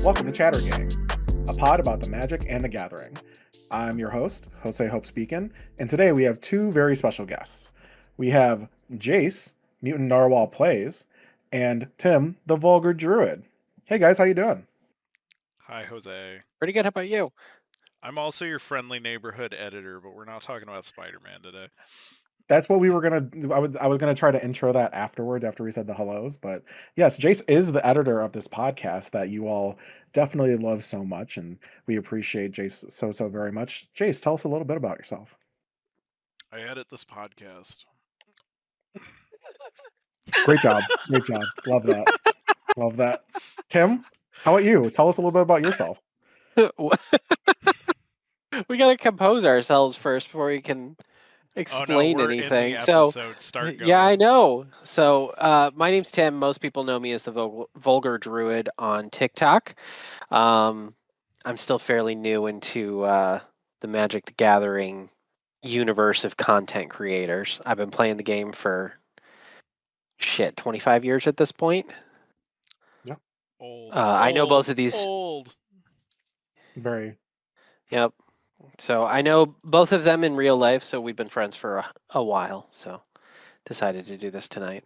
Welcome to Chattergang, a pod about the magic and the gathering. I'm your host, Jose Hope speaking, and today we have two very special guests. We have Jase, Mutant Narwhal Plays, and Tim, the Vulgar Druid. Hey guys, how you doing? Hi, Jose. Pretty good. How about you? I'm also your friendly neighborhood editor, but we're not talking about Spider-Man today. That's what we were gonna. I was gonna try to intro that afterward after we said the hellos, but yes, Jace is the editor of this podcast that you all definitely love so much, and we appreciate Jace so very much. Jace, tell us a little bit about yourself. I edit this podcast. Great job, great job. Love that, love that. Tim, how about you? Tell us a little bit about yourself. We gotta compose ourselves first before we can Oh no, explain we're in the anything. So, episode. Start yeah, I going. know. So, my name's Tim. Most people know me as the Vulgar Druid on TikTok. Um, I'm still fairly new into the Magic the Gathering universe of content creators. I've been playing the game for 25 years at this point. Yeah, Old, I know both of these. old. very. Yep. So I know both of them in real life, so we've been friends for a while. So decided to do this tonight.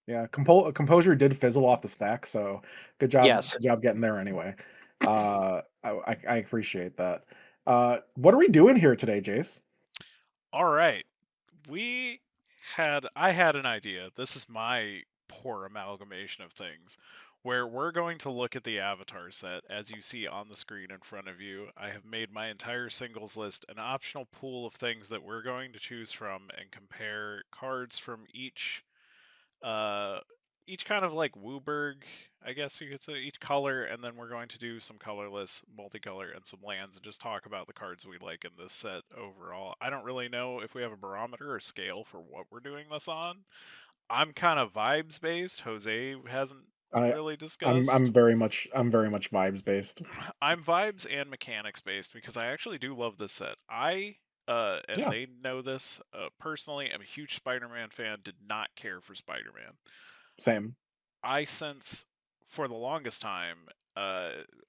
Yeah, composure did fizzle off the stack, so Yes. good job getting there anyway. I appreciate that. What are we doing here today, Jace? All right, I had an idea. This is my poor amalgamation of things, where we're going to look at the avatar set as you see on the screen in front of you. I have made my entire singles list an optional pool of things that we're going to choose from and compare cards from uh each kind of like Wooburg, I guess you could say, each color, and then we're going to do some colorless, multicolor, and some lands, and just talk about the cards we like in this set overall. I don't really know if we have a barometer or scale for what we're doing this on. I'm kind of vibes based. Jose hasn't I really I'm discussed. I'm very much I'm very much vibes based. I'm vibes and mechanics based because I actually do love this set. And Yeah, they know this personally, I'm a huge Spider-Man fan. Did not care for Spider-Man. same. I sense for the longest time,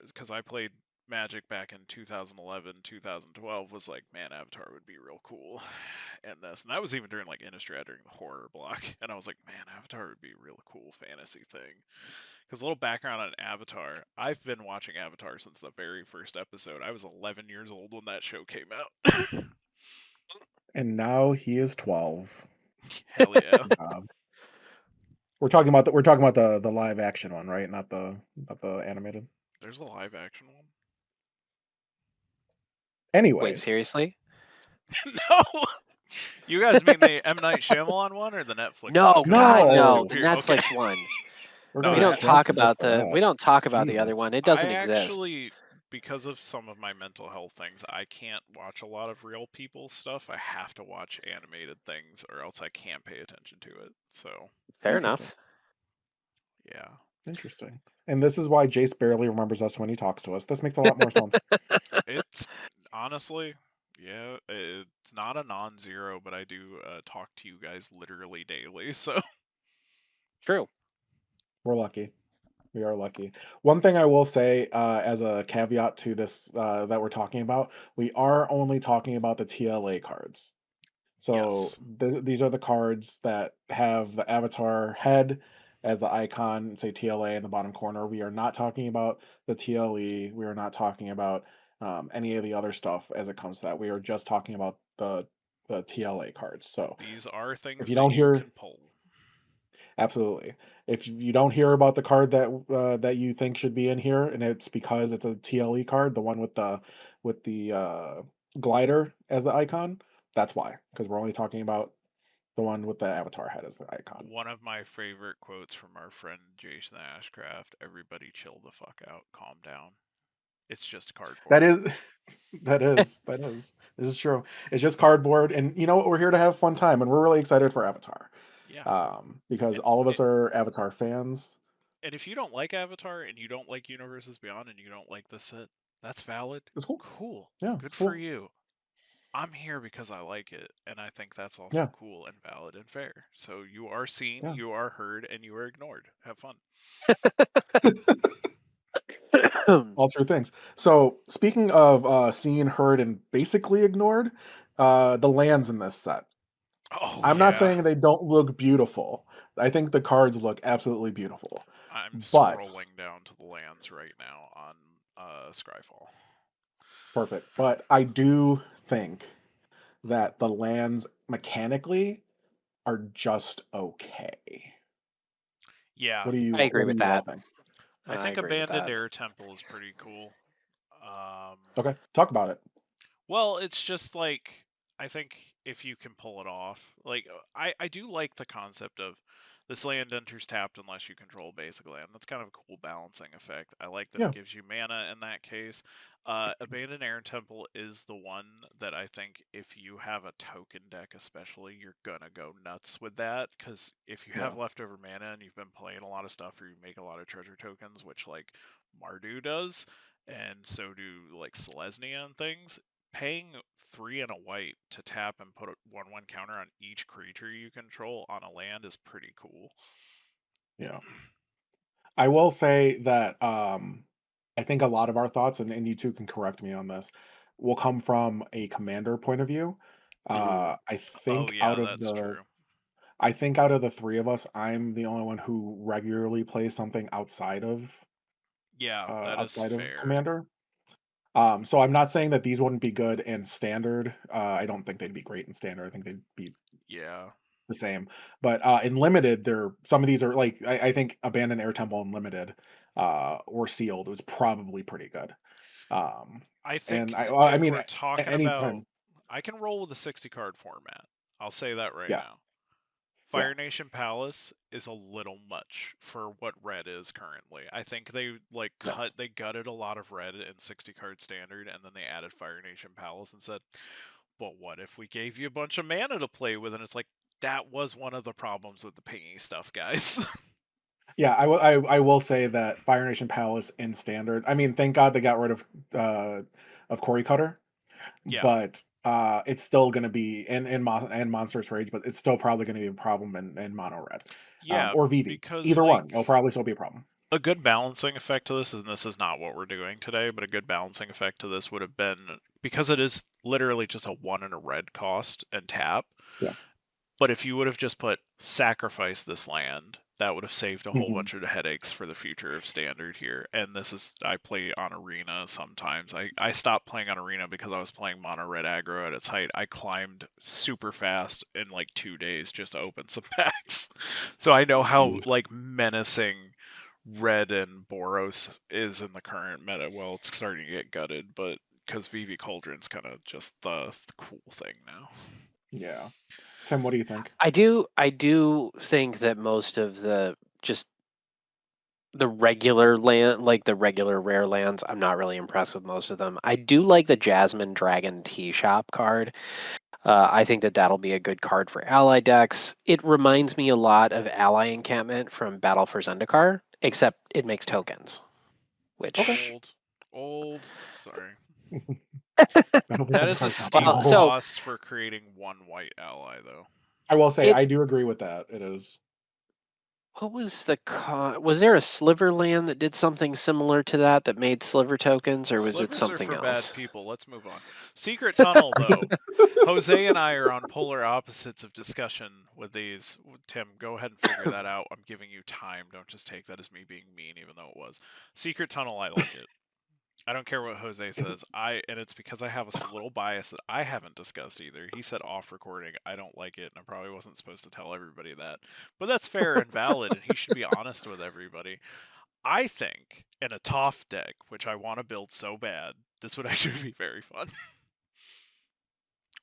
because I played Magic back in 2011, 2012, was like, man, Avatar would be real cool. And that was even during like Innistrad during the horror block. And I was like, man, Avatar would be a real cool fantasy thing. Because a little background on Avatar, I've been watching Avatar since the very first episode. I was 11 years old when that show came out. And now he is 12. Hell yeah. Good job. We're talking about the live action one, right? Not the animated. There's a live action one. Wait, Anyways, seriously? No! You guys mean the M. Night Shyamalan one or the Netflix one? No, Because that God, one is no, no. The super. Okay. Netflix one. we're No, We gonna don't actually, talk cancel this about for that. the other Jesus. one. It I doesn't exist. actually, because of some of my mental health things, I can't watch a lot of real people stuff. I have to watch animated things or else I can't pay attention to it. So, Fair Interesting. enough. yeah. Interesting. And this is why Jace barely remembers us when he talks to us. This makes a lot more sense. It's honestly, yeah, it's not a non zero, but I do talk to you guys literally daily. So, True. We're lucky. We are lucky. One thing I will say, as a caveat to this that we're talking about, we are only talking about the TLA cards. So yes. these are the cards that have the avatar head as the icon, say TLA in the bottom corner. We are not talking about the TLE. We are not talking about any of the other stuff as it comes to that. We are just talking about the TLA cards. So These are if things you that don't you hear can pull. Absolutely. If you don't hear about the card that you think should be in here, and it's because it's a TLE card, the one with the glider as the icon, that's why. Because we're only talking about the one with the avatar head as the icon. One of my favorite quotes from our friend Jason Ashcraft: "Everybody chill the fuck out, calm down. It's just That cardboard." is that is. This is true. It's just cardboard, and you know what? We're here to have fun time, and we're really excited for Avatar. Yeah. Because And all of us are Avatar fans. and if you don't like Avatar and you don't like Universes Beyond and you don't like the set, that's valid. It's cool. Cool. Yeah, it's Good for cool. you. I'm here because I like it, and I think that's also Yeah, cool and valid and fair. So you are seen, yeah. you are heard, and you are ignored. Have fun. All true things. So, speaking of seen, heard, and basically ignored, the lands in this set. Oh I'm not yeah, saying they don't look beautiful. I think the cards look absolutely beautiful. I'm But scrolling down to the lands right now on Scryfall. perfect. But I do think that the lands mechanically are just okay. Yeah, I agree What do with you all that. think? I I think agree with Abandoned that. Air Temple is pretty cool. Um, Okay, talk about it. well, it's just like I think if you can pull it off, like I do like the concept of this land enters tapped unless you control basic land. That's kind of a cool balancing effect. I like that it Yeah, gives you mana in that case. Abandoned Air Temple is the one that I think if you have a token deck, especially, you're gonna go nuts with that because if you yeah, have leftover mana and you've been playing a lot of stuff or you make a lot of treasure tokens, which like Mardu does, and so do like Selesnya and things, paying 3 and a white to tap and put a 1/1 counter on each creature you control on a land is pretty cool. yeah. I will say that I think a lot of our thoughts, and you two can correct me on this, will come from a commander point of view. I Oh think yeah, that's true. out of the three of us, I'm the only one who regularly plays something Yeah, that is outside of fair. commander. So I'm not saying that these wouldn't be good in standard. I don't think they'd be great in standard. I think they'd be Yeah. the same. But in limited, there some of these are like I think Abandoned Air Temple in limited or sealed was probably pretty good. Um, I and think I if mean we're talking about anytime, I can roll with a 60 card format. I'll say that right yeah, now. yeah, Fire Nation Palace is a little much for what red is currently. I think they yes, they gutted a lot of red in 60 card standard and then they added Fire Nation Palace and said, "But what if we gave you a bunch of mana to play with?" And it's like that was one of the problems with the pingy stuff, guys. yeah. I will say that Fire Nation Palace in standard. I mean, thank God they got rid of Corey Cutter, Yeah. but it's still going to be and Monstrous Rage, but it's still probably going to be a problem in mono red, Yeah, or VV. because Either one, it'll probably still be a problem. a good balancing effect to this, and this is not what we're doing today, but a good balancing effect to this would have been because it is literally just a 1 and a red cost and tap. Yeah. But if you would have just put sacrifice this land, that would have saved a whole Hmm. bunch of headaches for the future of standard here. And this is I play on arena sometimes. I stopped playing on arena because I was playing mono red aggro at its height. I climbed super fast in like 2 days just to open some packs. So I know how Jeez. like menacing red and Boros is in the current meta. Well, it's starting to get gutted, but because VV Cauldron's kind of just the cool thing now. Yeah. Tim, what do you think? I do think that most of the just the regular land, like the regular rare lands, I'm not really impressed with most of them. I do like the Jasmine Dragon Tea Shop card. I think that that'll be a good card for ally decks. It reminds me a lot of Ally Encampment from Battle for Zendikar, except it makes tokens, Okay. which Old. Sorry. Battle for That is a Zendikar is not steep well, old. so cost for creating one white ally, though. I will say it I do agree with that. It is. what was the was there a sliver land that did something similar to that that made sliver tokens, or was it Slivers are something for bad else? people. Let's move on. Secret Tunnel, though. Jose and I are on polar opposites of discussion with these. Tim, go ahead and figure that out. I'm giving you time. Don't just take that as me being mean, even though it was. Secret Tunnel, I like it. I don't care what Jose says. And it's because I have a little bias that I haven't discussed either. He said off recording, I don't like it, and I probably wasn't supposed to tell everybody that. But that's fair and valid, and he should be honest with everybody. I think in a Toph deck, which I want to build so bad, this would actually be very fun.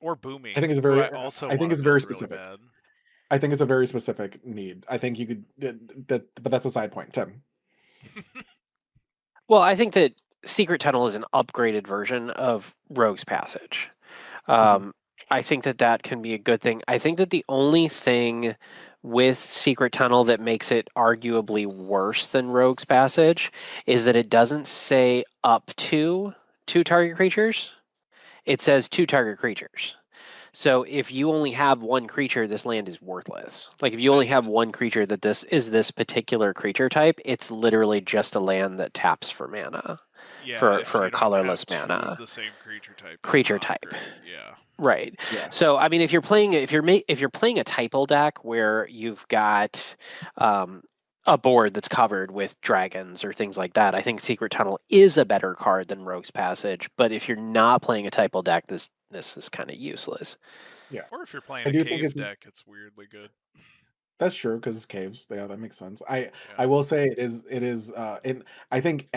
Or I think Boomy, it's who I very. also I think want to it's very build really specific. bad. I think it's a very specific need. I think you could but that's a side point, Tim. Well, I think that Secret Tunnel is an upgraded version of Rogue's Passage. Mhm, Um, I think that that can be a good thing. I think that the only thing with Secret Tunnel that makes it arguably worse than Rogue's Passage is that it doesn't say up to two target creatures. It says two target creatures. So if you only have one creature, this land is worthless. Like if you only have one creature that this particular creature type, it's literally just a land that taps for mana. Yeah, if For you a don't have colorless 2 of mana. the same creature type, it's Creature not type. great. Yeah. Right. Yeah. So I mean, if you're playing a typo deck where you've got a board that's covered with dragons or things like that, I think Secret Tunnel is a better card than Rogue's Passage. But if you're not playing a typo deck, this is kind of useless. Yeah. Or if you're playing I a do think cave it's deck, it's weirdly good. That's true because it's caves. Yeah, that makes sense. I Yeah. will say it is in I think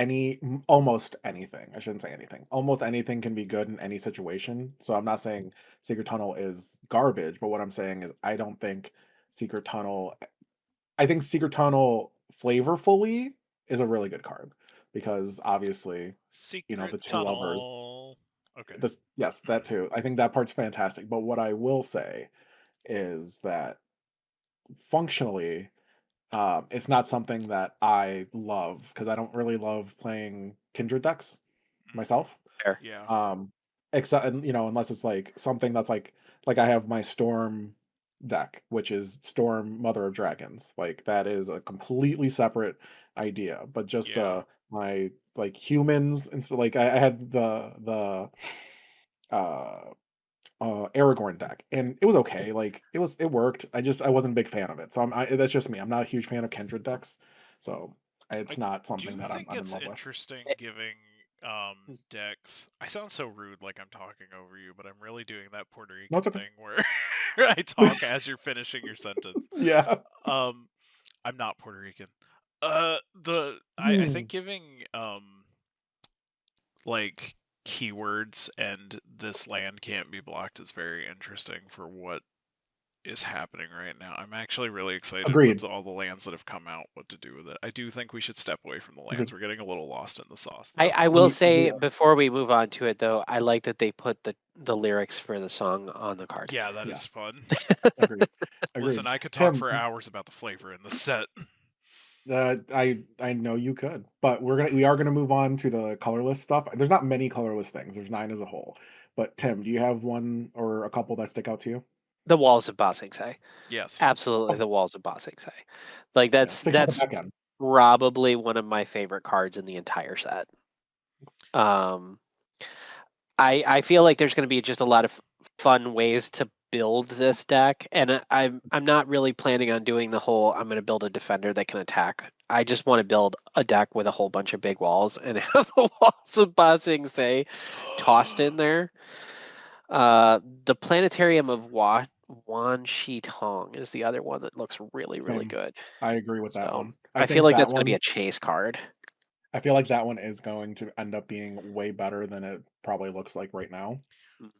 almost anything. I shouldn't say anything. Almost anything can be good in any situation. So I'm not saying Secret Tunnel is garbage, but what I'm saying is I don't think Secret Tunnel I think Secret Tunnel flavorfully is a really good card because obviously, Secret the two lovers. tunnel. Okay. This yes, that too. I think that part's fantastic. But what I will say is that functionally it's not something that I love because I don't really love playing Kindred decks myself. Fair. Yeah. Except unless it's like something that's like I have my Storm deck, which is Storm Mother of Dragons. Like that is a completely separate idea. But just Yeah. my like humans and so like I had the uh Aragorn deck, and it was okay. Like it worked. I wasn't a big fan of it. So that's just me. I'm not a huge fan of Kindred decks, so I it's not something do that think I'm in it's love with. interesting Eh, giving decks. I sound so rude like I'm talking over you, but I'm really doing that Puerto No, Rican it's okay. thing where I talk as you're finishing your sentence. Yeah. Um I'm not Puerto Rican. I think Hmm. giving like keywords and this land can't be blocked is very interesting for what is happening right now. I'm actually really excited with Agreed. all the lands that have come out, what to do with it. I do think we should step away from the lands. Agreed. We're getting a little lost in the sauce, though. I will We say are. before we move on to it though, I like that they put the lyrics for the song on the card. Yeah, that Yeah. is fun. Agreed. Listen, Agreed. I could talk Tim, for hours about the flavor in the set. I know you could, but we are gonna move on to the colorless stuff. There's not many colorless things. There's 9 as a whole. But Tim, do you have one or a couple that stick out to you? The walls of Ba Sing Se. Yes. Absolutely, Oh, the walls of Ba Sing Se. Like yeah, sticks on the that's back end. probably one of my favorite cards in the entire set. Um, I feel like there's going to be just a lot of fun ways to build this deck, and I'm not really planning on doing the whole I'm going to build a defender that can attack. I just want to build a deck with a whole bunch of big walls and have the walls of Ba Sing Se tossed in there. The Planetarium of Wan Shi Tong is the other one that looks really, really Same. good. I agree with that So one. I I feel think like that that's going to be one a chase card. I feel like that one is going to end up being way better than it probably looks like right now. Mm.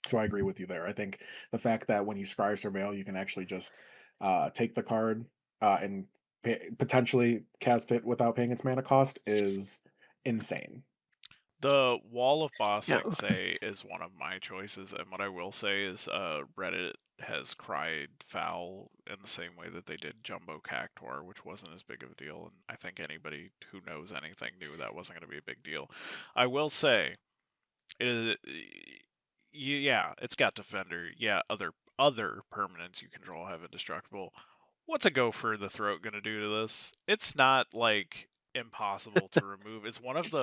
So I agree with you there. I think the fact that when you scry surveil, you can actually just take the card and potentially cast it without paying its mana cost is insane. The Wall of Ba Yeah. Sing Se is one of my choices, and what I will say is Reddit has cried foul in the same way that they did Jumbo Cactuar, which wasn't as big of a deal, and I think anybody who knows anything knew that wasn't going to be a big deal. I will say, it, yeah, it's got Defender. Yeah, other permanents you control have Indestructible. What's a go for the throat gonna do to this? It's not like impossible to remove.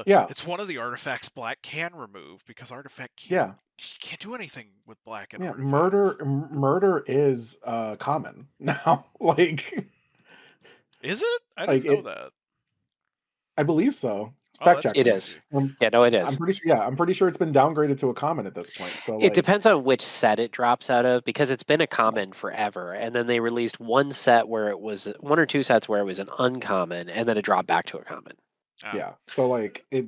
Yeah, It's one of the artifacts black can remove because artifact yeah, can't do anything with black and yeah. artifacts. Murder is common now. Is it? I Like didn't know it. that. I believe so. Oh, Fact that's check It me. is. crazy. Yeah, no, it I'm is. pretty sure. Yeah, I'm pretty sure it's been downgraded to a common at this point. So It depends on which set it drops out of because it's been a common forever. And then they released one or two sets where it was an uncommon and then it dropped back to a common. Ah, yeah. So like it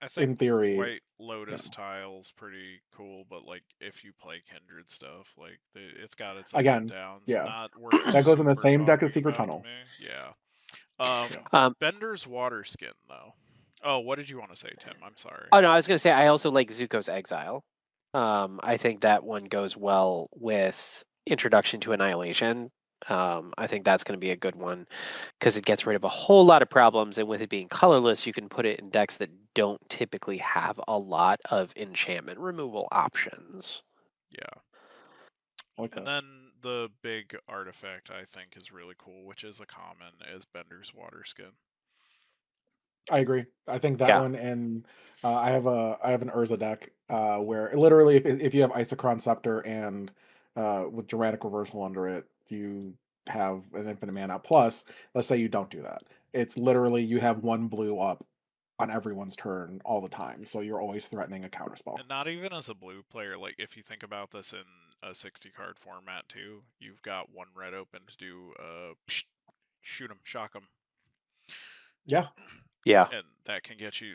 I think in theory, White you Lotus know, tile's pretty cool, but like if you play Kindred stuff, like it's got its ups and again, downs. yeah, Not worth that goes in the super same deck as talking Secret about to Tunnel. me. Yeah. Yeah. Bender's water skin though. Oh, what did you want to say, Tim? I'm sorry. Oh no, I was gonna say I also like Zuko's Exile. I think that one goes well with Introduction to Annihilation. I think that's going to be a good one because it gets rid of a whole lot of problems, and with it being colorless, you can put it in decks that don't typically have a lot of enchantment removal options. Yeah. I like And that. then the big artifact I think is really cool, which is a common, is Bender's Water Skin. I agree. I think that Yeah. one and I have an Urza deck where literally if you have Isochron Scepter and with Dramatic Reversal under it, you have an infinite mana. Plus, let's say you don't do that. It's literally you have one blue up on everyone's turn all the time, so you're always threatening a counterspell. And not even as a blue player, like if you think about this in a 60 card format too, you've got one red open to do shoot 'em, shock 'em. Yeah, Yeah. And that can get you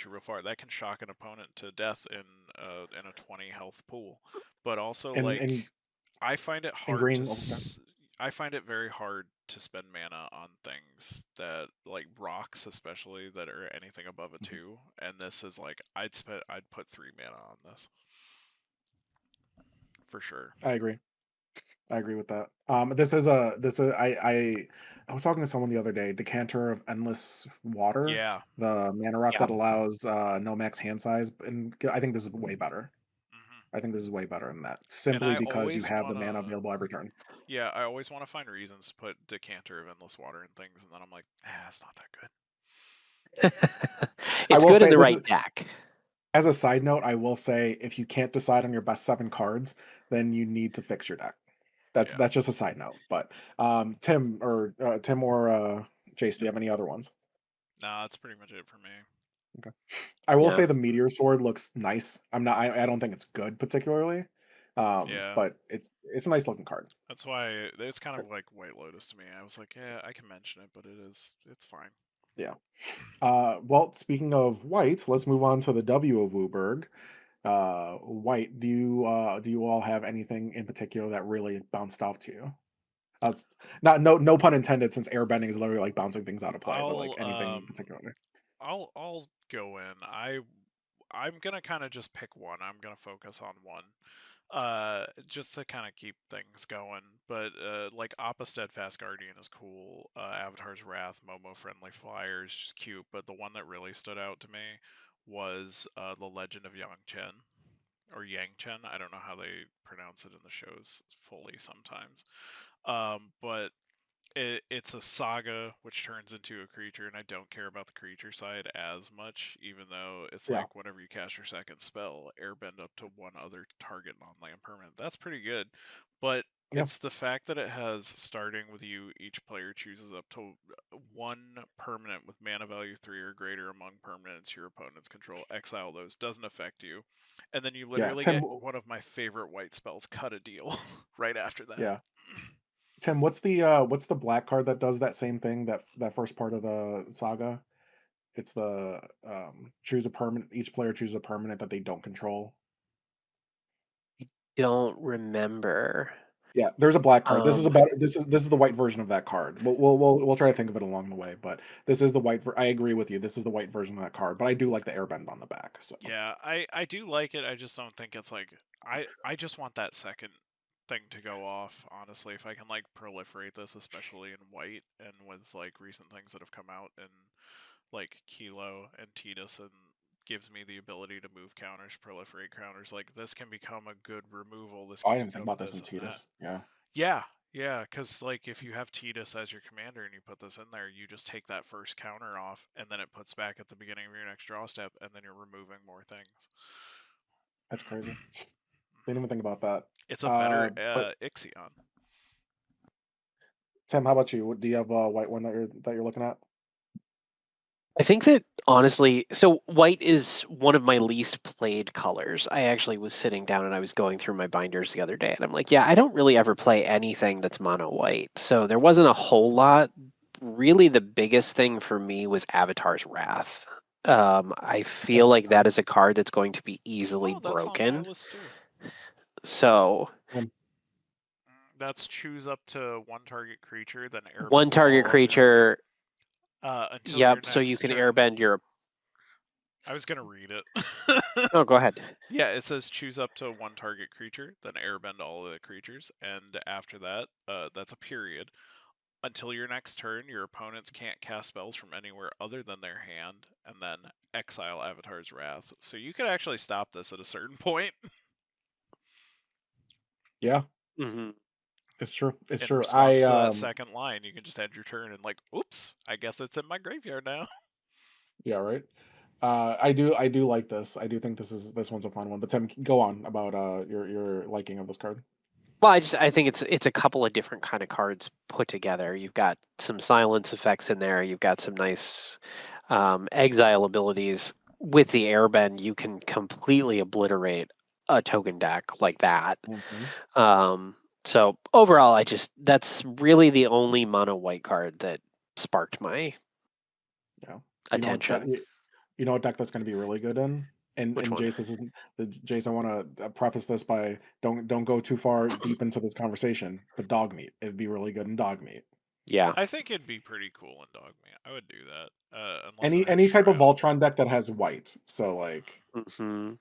real far. That can shock an opponent to death in a 20 health pool. But also and like and I find it and hard to green. Oh, okay. I find it very hard to spend mana on things that like rocks especially that are anything above a Mhm. 2, and this is like I'd put 3 mana on this for sure. I agree. I agree with that. This is I was talking to someone the other day. Decanter of Endless Water, Yeah. the mana rock Yeah. that allows no max hand size, and I think this is way better. Hmm. I think this is way better than that, And simply I because you always have the want mana to available every turn. yeah, I always want to find reasons to put Decanter of Endless Water and things, and then I'm like, it's not that good. I It's will good in say the this is right deck. as a side note. I will say if you can't decide on your best 7 cards, then you need to fix your deck. Yeah. That's just a side note. But Tim or Jace, do you have any other ones? Nah, that's pretty much it for me. Okay. I will Yeah. say the meteor sword looks nice. I don't think it's good particularly, Yeah. but it's a nice looking card. That's why it's kind of like White Lotus to me. I was like, yeah, I can mention it, but it's fine. Yeah. Well, speaking of white, let's move on to the W of Wooburg. White, do you all have anything in particular that really bounced off to you? It's not no pun intended, since airbending is literally like bouncing things out of play, but like I'll anything particularly. I'll go in. I'm gonna kind of just pick one. I'm gonna focus on one. Just to kind of keep things going. But like Appa Steadfast Guardian is cool. Avatar's Wrath, Momo Friendly Flyer is just cute. But the one that really stood out to me was the Legend of Yang Chen or Yang Chen. I don't know how they pronounce it in the shows fully sometimes. But it's a saga which turns into a creature, and I don't care about the creature side as much, even though it's Yeah, like whenever you cast your second spell, airbend up to one other target non-land permanent. That's pretty good, but yeah, it's the fact that it has starting with you, each player chooses up to one permanent with mana value 3 or greater among permanents your opponents control. Exile those, doesn't affect you, and then you yeah. literally get one of my favorite white spells, Cut a Deal, right after that. Yeah. Tim, what's the black card that does that same thing, that first part of the saga? It's the choose a permanent. Each player chooses a permanent that they don't control. Don't remember. Yeah, there's a black card. Um, This is the white version of that card. We'll try to think of it along the way, but this is the I agree with you. This is the white version of that card, but I do like the airbend on the back. So Yeah, I do like it. I just don't think it's like I just want that second thing to go off, honestly. If I can like proliferate this, especially in white and with like recent things that have come out in like Kilo and Tidus, and gives me the ability to move counters, proliferate counters, like this can become a good removal. This oh, can I didn't think become about this this in and that. Titus. Yeah, Yeah, yeah, because like if you have Tidus as your commander and you put this in there, you just take that first counter off, and then it puts back at the beginning of your next draw step, and then you're removing more things. that's crazy. Didn't Mhm. even think about that. It's a better But Ixion. Tim, how about you? Do you have a white one that you're looking at? I think that honestly, so white is one of my least played colors. I actually was sitting down and I was going through my binders the other day, and I'm like, yeah, I don't really ever play anything that's mono white. So there wasn't a whole lot. Really, the biggest thing for me was Avatar's Wrath. I Okay. feel like that is a card that's going to be easily Oh, that's on my broken. list too. So Tim, That's choose up to one target creature, then one airbend target all other. creature. Until your Yep. So you next can turn. airbend your. I was gonna read it. Oh, go ahead. Yeah, it says choose up to one target creature, then airbend all of the creatures, and after that, that's a period. Until your next turn, your opponents can't cast spells from anywhere other than their hand, and then exile Avatar's Wrath. So you could actually stop this at a certain point. yeah. Hmm. It's true. It's In true. response to that second line, you can just end your turn and like, oops, I guess it's in my graveyard now. Yeah, right. I do like this. I do think this one's a fun one. But Tim, go on about your liking of this card. Well, I think it's a couple of different kind of cards put together. You've got some silence effects in there. You've got some nice exile abilities. With the airbend, you can completely obliterate a token deck like that. Hmm. Um, so overall, that's really the only mono white card that sparked my Yeah. You know what? attention. You know what deck that's going to be really good in. Which And one? Jace, this isn't the Jace. I want to preface this by don't go too far deep into this conversation. But dog meat, it'd be really good in dog meat. Yeah. I think it'd be pretty cool in Dog Meat. I would do that, unless it Any has any type of Shroud. Voltron deck that has white. So Hmm.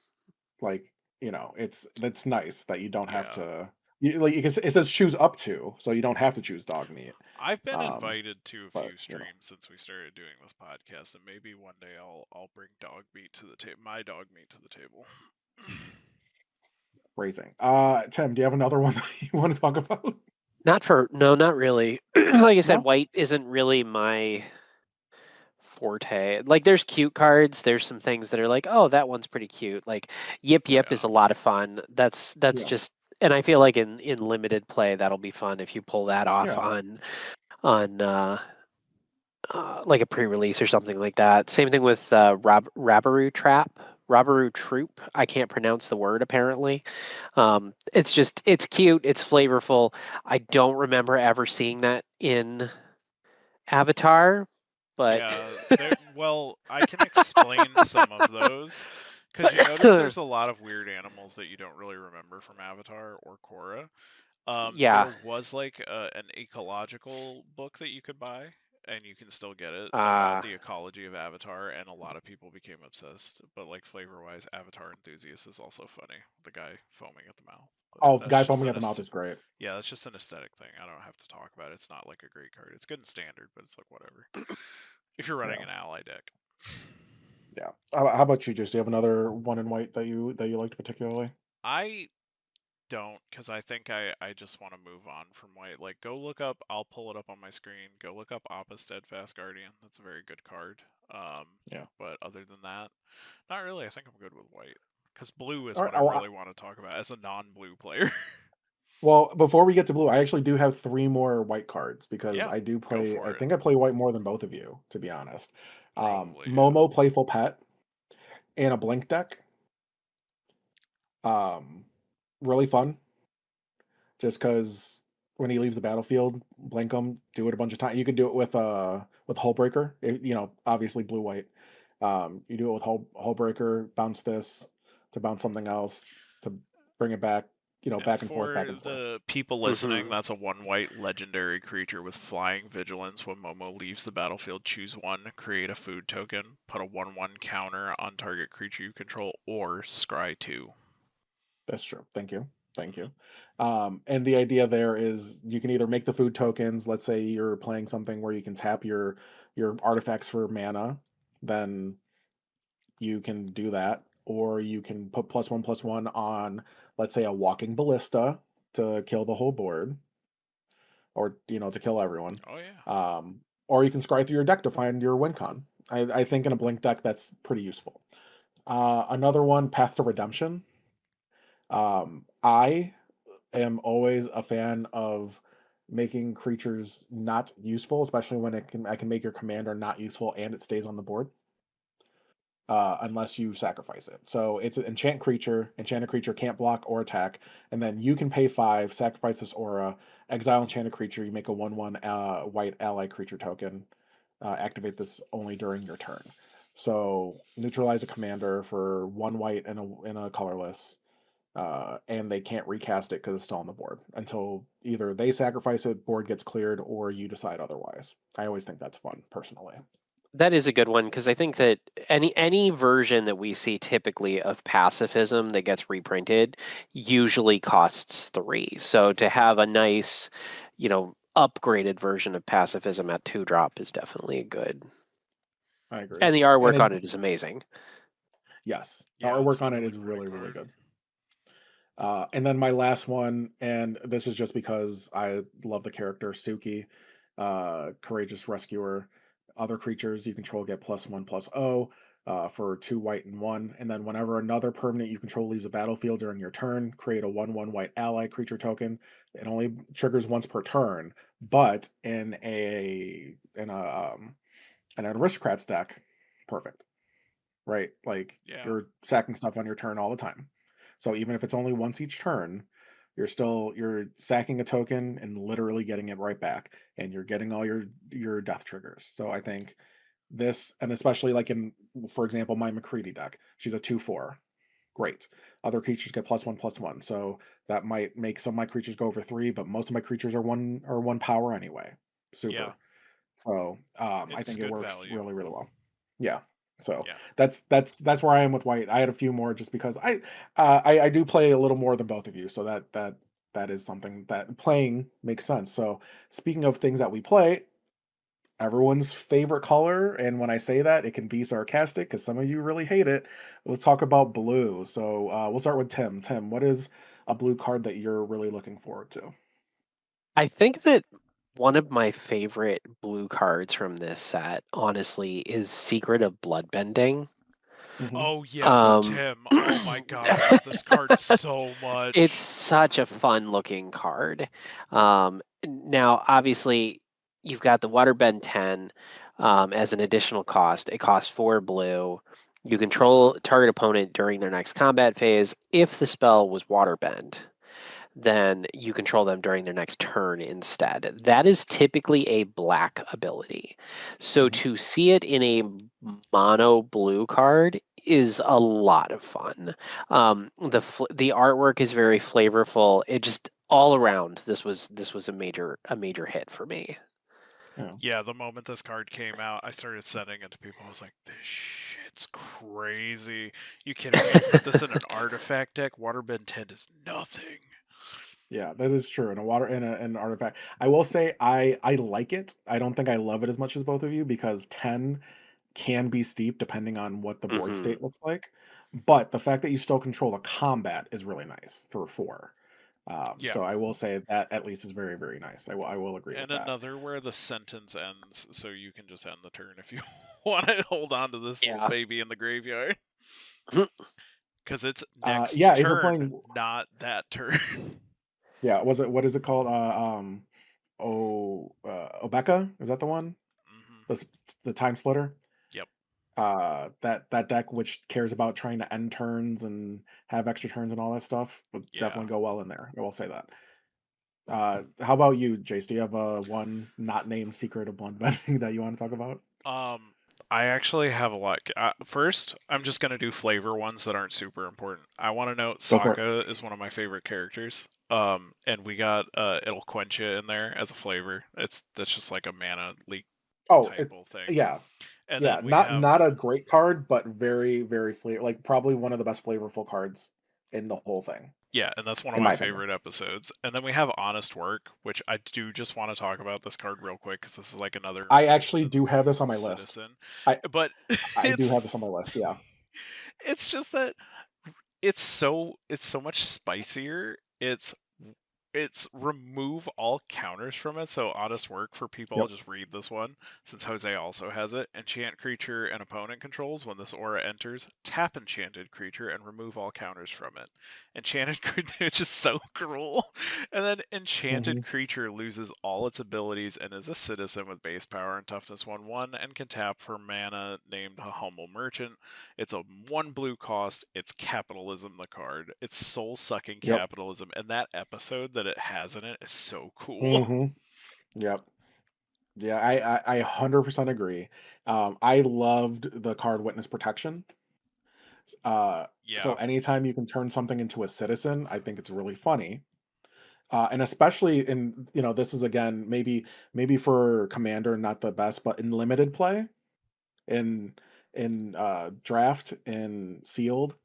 like that's nice that you don't have Yeah. to. It says choose up to, so you don't have to choose dog meat. I've been Um, invited to a but few streams since we started doing this podcast, and maybe one day I'll bring dog meat to the table. My dog meat to the table. Phrasing. Tim, do you have another one that you want to talk about? Not really. Like I said, No. white isn't really my forte. Like there's cute cards, there's some things that are like, oh, that one's pretty cute. Like Yip Yeah. Yip is a lot of fun. That's Yeah. just, and I feel like in limited play that'll be fun if you pull that off Yeah. on like a pre-release or something like that. Same thing with Rabaru Trap. Rabaru Troop. I can't pronounce the word apparently. It's cute. It's flavorful. I don't remember ever seeing that in Avatar, but Yeah, well, I can explain some of those because you notice there's a lot of weird animals that you don't really remember from Avatar or Korra. yeah. There was like an ecological book that you could buy, and you can still get it about Uh, the ecology of Avatar, and a lot of people became obsessed. But like flavor-wise, Avatar Enthusiast is also funny. The guy foaming at the mouth, but Oh, the that's guy just foaming an at the mouth is great. yeah, that's just an aesthetic thing. I don't have to talk about it. It's not like a great card. It's good in standard, but it's like whatever. If you're running Yeah. an ally deck. Yeah. How about you? Just do you have another one in white that you liked particularly? I don't, because I think I just want to move on from white. Like, go look up, I'll pull it up on my screen. Go look up Appa Steadfast Guardian. That's a very good card. Um, Yeah. but other than that, not really. I think I'm good with white. Because blue is All right. what I really want to talk about as a non blue player. Well, before we get to blue, I actually do have three more white cards because Yeah, I do go play. I for it. think I play white more than both of you, to be honest. Probably, yeah. Momo, Playful Pet, and a Blink deck. Um, really fun. Just because when he leaves the battlefield, blink him, do it a bunch of times. You could do it with Hullbreaker. Obviously blue white. You do it with Hullbreaker, bounce this to bounce something else to bring it back. And Back and forth, back for and forth. the people listening, mhm. that's a 1 white legendary creature with flying vigilance. When Momo leaves the battlefield, choose one, create a food token, put a 1/1 counter on target creature you control, or scry 2. That's true. Thank you. Thank Mm-hmm. you. And the idea there is you can either make the food tokens. Let's say you're playing something where you can tap your artifacts for mana, then you can do that, or you can put +1/+1 on, let's say, a walking ballista to kill the whole board, or to kill everyone. Oh, yeah. Or you can scry through your deck to find your win con. I think in a blink deck that's pretty useful. Another one, Path to Redemption. I am always a fan of making creatures not useful, especially when I can make your commander not useful and it stays on the board. Unless you sacrifice it. So it's an enchant creature. Enchanted creature can't block or attack, and then you can pay 5, sacrifice this aura, exile enchanted creature. You make a 1/1 white ally creature token. Activate this only during your turn. So neutralize a commander for 1 white and a colorless, and they can't recast it because it's still on the board until either they sacrifice it, board gets cleared, or you decide otherwise. I always think that's fun, personally. That is a good one because I think that any version that we see typically of pacifism that gets reprinted usually costs 3. So to have a nice, upgraded version of pacifism at 2 drop is definitely good. I agree. And the And artwork it on it is amazing. Yes, the Yeah, it's artwork on been it a is pretty really, really card. good. And then my last one, and this is just because I love the character Suki, courageous rescuer. Other creatures you control get +1/+0 for 2 white and 1. And then whenever another permanent you control leaves a battlefield during your turn, create a 1/1 white ally creature token. It only triggers once per turn, but in an aristocrats deck, perfect, right? Like Yeah. you're sacking stuff on your turn all the time. So even if it's only once each turn, you're sacking a token and literally getting it right back, and you're getting all your death triggers. So I think this, and especially like in, for example, my McCready deck, she's a 2/4. Great. Other creatures get +1/+1. So that might make some of my creatures go over 3, but most of my creatures are one power anyway. Yeah. Super. So, I It's think it good works value. really, really well. Yeah. So Yeah. that's where I am with white. I had a few more just because I do play a little more than both of you, so that is something that playing makes sense. So speaking of things that we play, everyone's favorite color, and when I say that, it can be sarcastic because some of you really hate it. Let's talk about blue. So we'll start with Tim. Tim, what is a blue card that you're really looking forward to? I think that one of my favorite blue cards from this set, honestly, is Secret of Bloodbending. Hmm. Oh yes, Um, Tim. Oh my god, I love this card so it's much. such a fun looking card. Now, obviously, you've got the Waterbend 10 as an additional cost. It costs 4 blue. You control target opponent during their next combat phase. If the spell was Waterbend, then you control them during their next turn instead. That is typically a black ability. So Hmm. to see it in a mono blue card is a lot of fun. The artwork is very flavorful. It just all around this was a major hit for me. Yeah. Yeah, the moment this card came out, I started sending it to people. I was like, this shit's crazy. You kidding me? You put this in an artifact deck? Waterbend 10 is nothing. Yeah, that is true. In an artifact. I will say I like it. I don't think I love it as much as both of you because 10 can be steep depending on what the board Hmm. state looks like. But the fact that you still control the combat is really nice for 4. Yeah. So I will say that at least is very, very nice. I will agree with And that. another where the sentence ends, so you can just end the turn if you want to hold on to this little Yeah. baby in the graveyard. Because it's Yeah, next if you're turn, playing, not that turn. yeah, was it, what is it called? Obeka? Is that the one? Hmm. The the time splitter? Yep. That deck which cares about trying to end turns and have extra turns and all that stuff would Yeah. definitely go well in there. I will say that. How about you, Jace? Do you have a one not named secret of blend bending that you want to talk about? Um, I actually have a lot. First, I'm just gonna do flavor ones that aren't super important. I want to note Go for it. Sokka is one of my favorite characters. And we got it'll quench you in there as a flavor. That's just like a mana leak Oh, type of thing. yeah, And yeah. then we Not have not a great card, but very very flavor. Like probably one of the best flavorful cards in the whole thing, yeah, and that's one of in my my opinion. favorite episodes. And then we have Honest Work, which I do just want to talk about this card real quick because this is like another I actually do have this on my list. citizen. I But I do have this on my it's list. Yeah. it's just that it's so much spicier. It's remove all counters from it. So honest work for people. I'll Yep. just read this one since Jose also has it. Enchant creature an opponent controls. When this aura enters, tap enchanted creature and remove all counters from it. Enchanted creature, which is so cruel. And then enchanted Hmm. creature loses all its abilities and is a citizen with base power and toughness 1/1 and can tap for mana named a humble merchant. It's a 1 blue cost. It's capitalism, the card. It's soul sucking Yep. capitalism. And that episode that it has in it is so cool. Hmm. Yep. Yeah, I 100% agree. I loved the card Witness Protection. Uh, so Yeah. anytime you can turn something into a citizen, I think it's really funny. And especially in, this is again maybe for Commander not the best, but in limited play, in draft and sealed,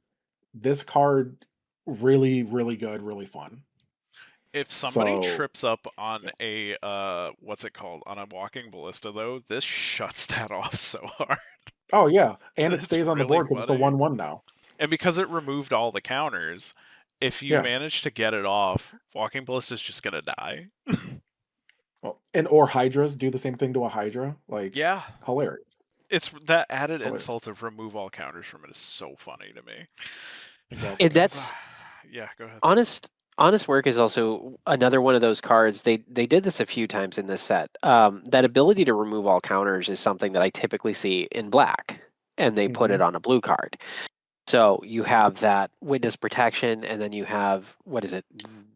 this card really really good, really fun. If somebody So trips up on yeah. a what's it called? On a walking ballista though, this shuts that off so hard. Oh yeah, and it It's stays on the really board because it's a funny. 1/1 now. And because it removed all the counters, if you Yeah. manage to get it off, Walking Ballista's just gonna die. Well, and or hydras do the same thing to a hydra. Like Yeah, hilarious. it's that added Hilarious. insult of remove all counters from it is so funny to me. Exactly. And Because that's yeah, go ahead. honest work is also another one of those cards. They did this a few times in this set. That ability to remove all counters is something that I typically see in black, and they put Hmm. it on a blue card. So you have that witness protection, and then you have what is it,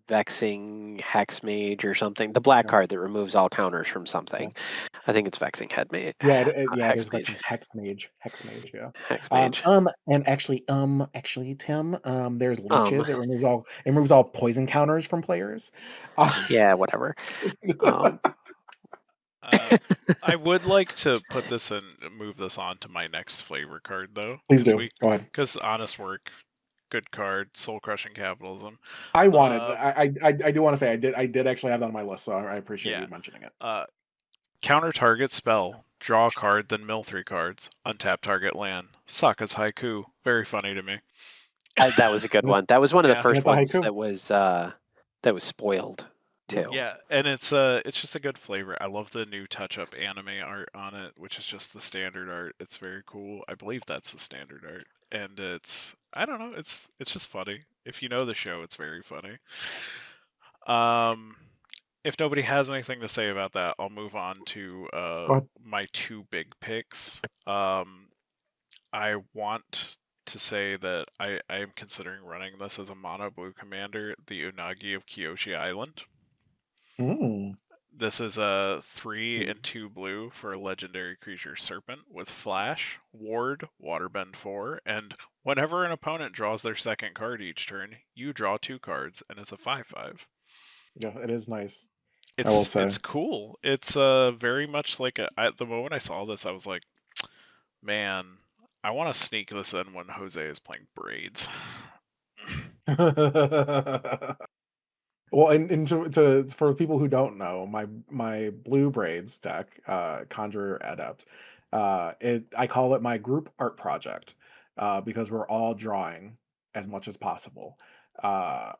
vexing hex mage or something? The black Yeah. card that removes all counters from Yeah. something. I think it's vexing head mage, Yeah, not yeah, it hex is mage. vexing hex mage, hex mage. Yeah. Hex mage. And actually, Tim, there's Um, leeches. It removes all poison counters from players. yeah, whatever. Um, Uh, I would like to put this and move this on to my next flavor card though, Please do. Go ahead. because honest work, good card, soul crushing capitalism. I wanted. Um, I do want to say I did actually have that on my list, so I appreciate yeah. you mentioning it. Counter target spell, draw a card, then mill 3 cards, untap target land. Suck as haiku. Very funny to me. that was a good And it's, one. That was one of the Yeah, and first it's a ones haiku. that was spoiled Yeah. too. yeah, and it's just a good flavor. I love the new touch-up anime art on it, which is just the standard art. It's very cool. I believe that's the standard art, and it's I don't know. It's just funny. If you know the show, it's very funny. Um, if nobody has anything to say about that, I'll move on to Go ahead. my 2 big picks. I want to say that I am considering running this as a mono blue commander, the Unagi of Kyoshi Island. Mm. This is a 3 and 2 blue for a legendary creature Serpent with Flash, Ward, Waterbend 4, and whenever an opponent draws their second card each turn, you draw 2 cards, and it's a 5/5. Yeah, it is nice. I will It's say. cool. It's very much like at the moment I saw this, I was like, man, I want to sneak this in when Jose is playing Braids. Well, and to for people who don't know, my blue braids deck, Conjurer Adept, I call it my group art project, because we're all drawing as much as possible. Uh,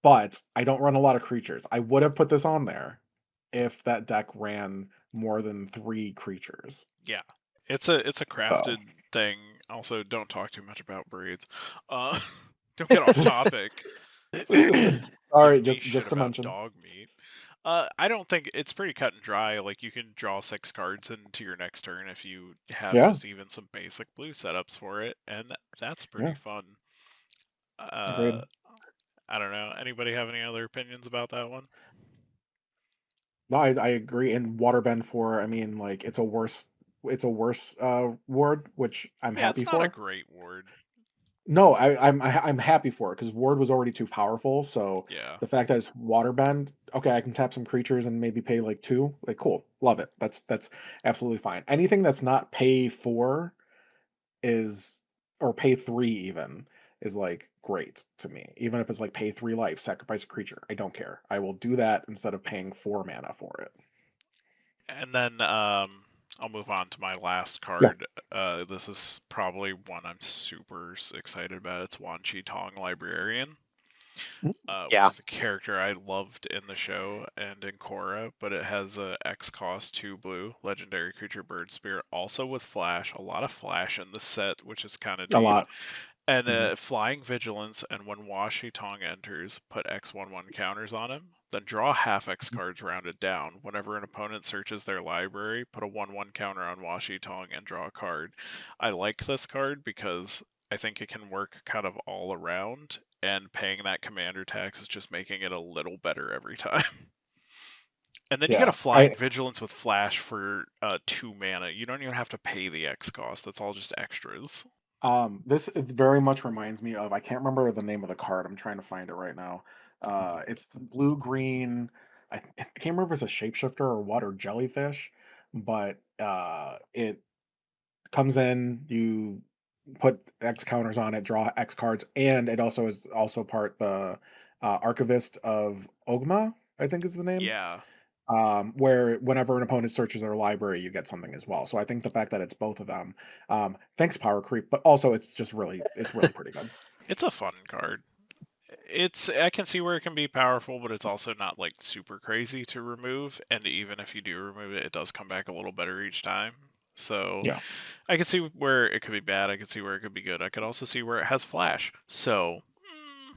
but I don't run a lot of creatures. I would have put this on there if that deck ran more than 3 creatures. Yeah, it's a So crafted thing. Also, don't talk too much about Braids. Uh, don't get off topic. sorry, Giving me shit just to about mention. dog meat. I don't think it's pretty cut and dry. Like you can draw 6 cards into your next turn if you have Yeah, just even some basic blue setups for it, and that's pretty yeah, fun. Uh, agreed. I don't know. Anybody have any other opinions about that one? No, I agree. And Waterbend 4, I mean, like it's a worse ward, which I'm Yeah, happy it's not a for. great word. No, I'm happy for it because Ward was already too powerful. So Yeah. the fact that it's Waterbend, okay, I can tap some creatures and maybe pay like 2. Like cool. Love it. That's absolutely fine. Anything that's not pay 4 is or pay 3 even is like great to me. Even if it's like pay 3 life, sacrifice a creature. I don't care. I will do that instead of paying 4 mana for it. And then I'll move on to my last Yeah. card. This is probably one I'm super excited about. It's Wan Chi Tong Librarian, which Yeah. is a character I loved in the show and in Korra, but it has a X cost 2 blue legendary creature Bird Spirit, also with Flash. A lot of Flash in the set, which is kind of A neat. lot. And Mhm. Flying Vigilance, and when Washi Tong enters, put X/1/1 counters on him. Then draw half X Mhm. cards rounded down. Whenever an opponent searches their library, put a 1/1 counter on Washi Tong and draw a card. I like this card because I think it can work kind of all around, and paying that commander tax is just making it a little better every time. And then you get a Yeah. Flying Vigilance with Flash for 2 mana. You don't even have to pay the X cost. That's all just extras. This it very much reminds me of I can't remember the name of the card. I'm trying to find it right now. It's the blue green. I can't remember if it's a shapeshifter or what or jellyfish, but it comes in. You put X counters on it, draw X cards, and it also is also part the Archivist of Ogma. I think is the name. Yeah, Where whenever an opponent searches their library, you get something as well. So I think the fact that it's both of them, thanks power creep, but also it's really pretty good. it's a fun card. I can see where it can be powerful, but it's also not like super crazy to remove. And even if you do remove it, it does come back a little better each time. So Yeah. I can see where it could be bad. I could see where it could be good. I could also see where it has flash. So,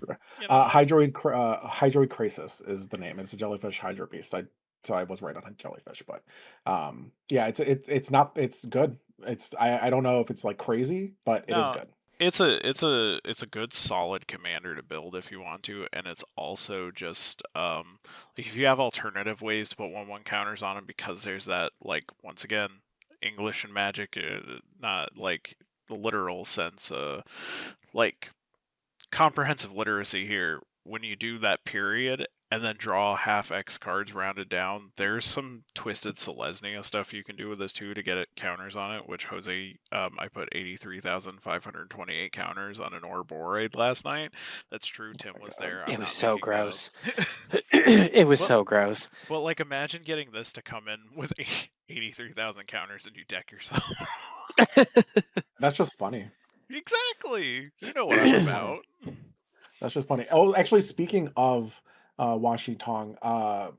you know, Hydroid Crisis is the name. It's a jellyfish hydro beast. So I was right on a jellyfish, but yeah, it's not it's good. I don't know if it's like crazy, but it is no, good. it's a good solid commander to build if you want to, and it's also just like if you have alternative ways to put 1/1 counters on them, because there's that, like, once again, English and Magic, not like the literal sense, like comprehensive literacy here. When you do that period and then draw half X cards rounded down, there's some twisted Selesnya stuff you can do with this too to get it counters on it, which Jose, I put 83,528 counters on an Orboraid last night. That's true. Oh Tim my was god. there. It I'm was not so making that gross. up. It was but so gross. but like, imagine getting this to come in with 83,000 counters and you deck yourself. That's just funny. Exactly. You know what That's I'm just funny. about. That's just funny. Oh, actually, speaking of Washi Tong, I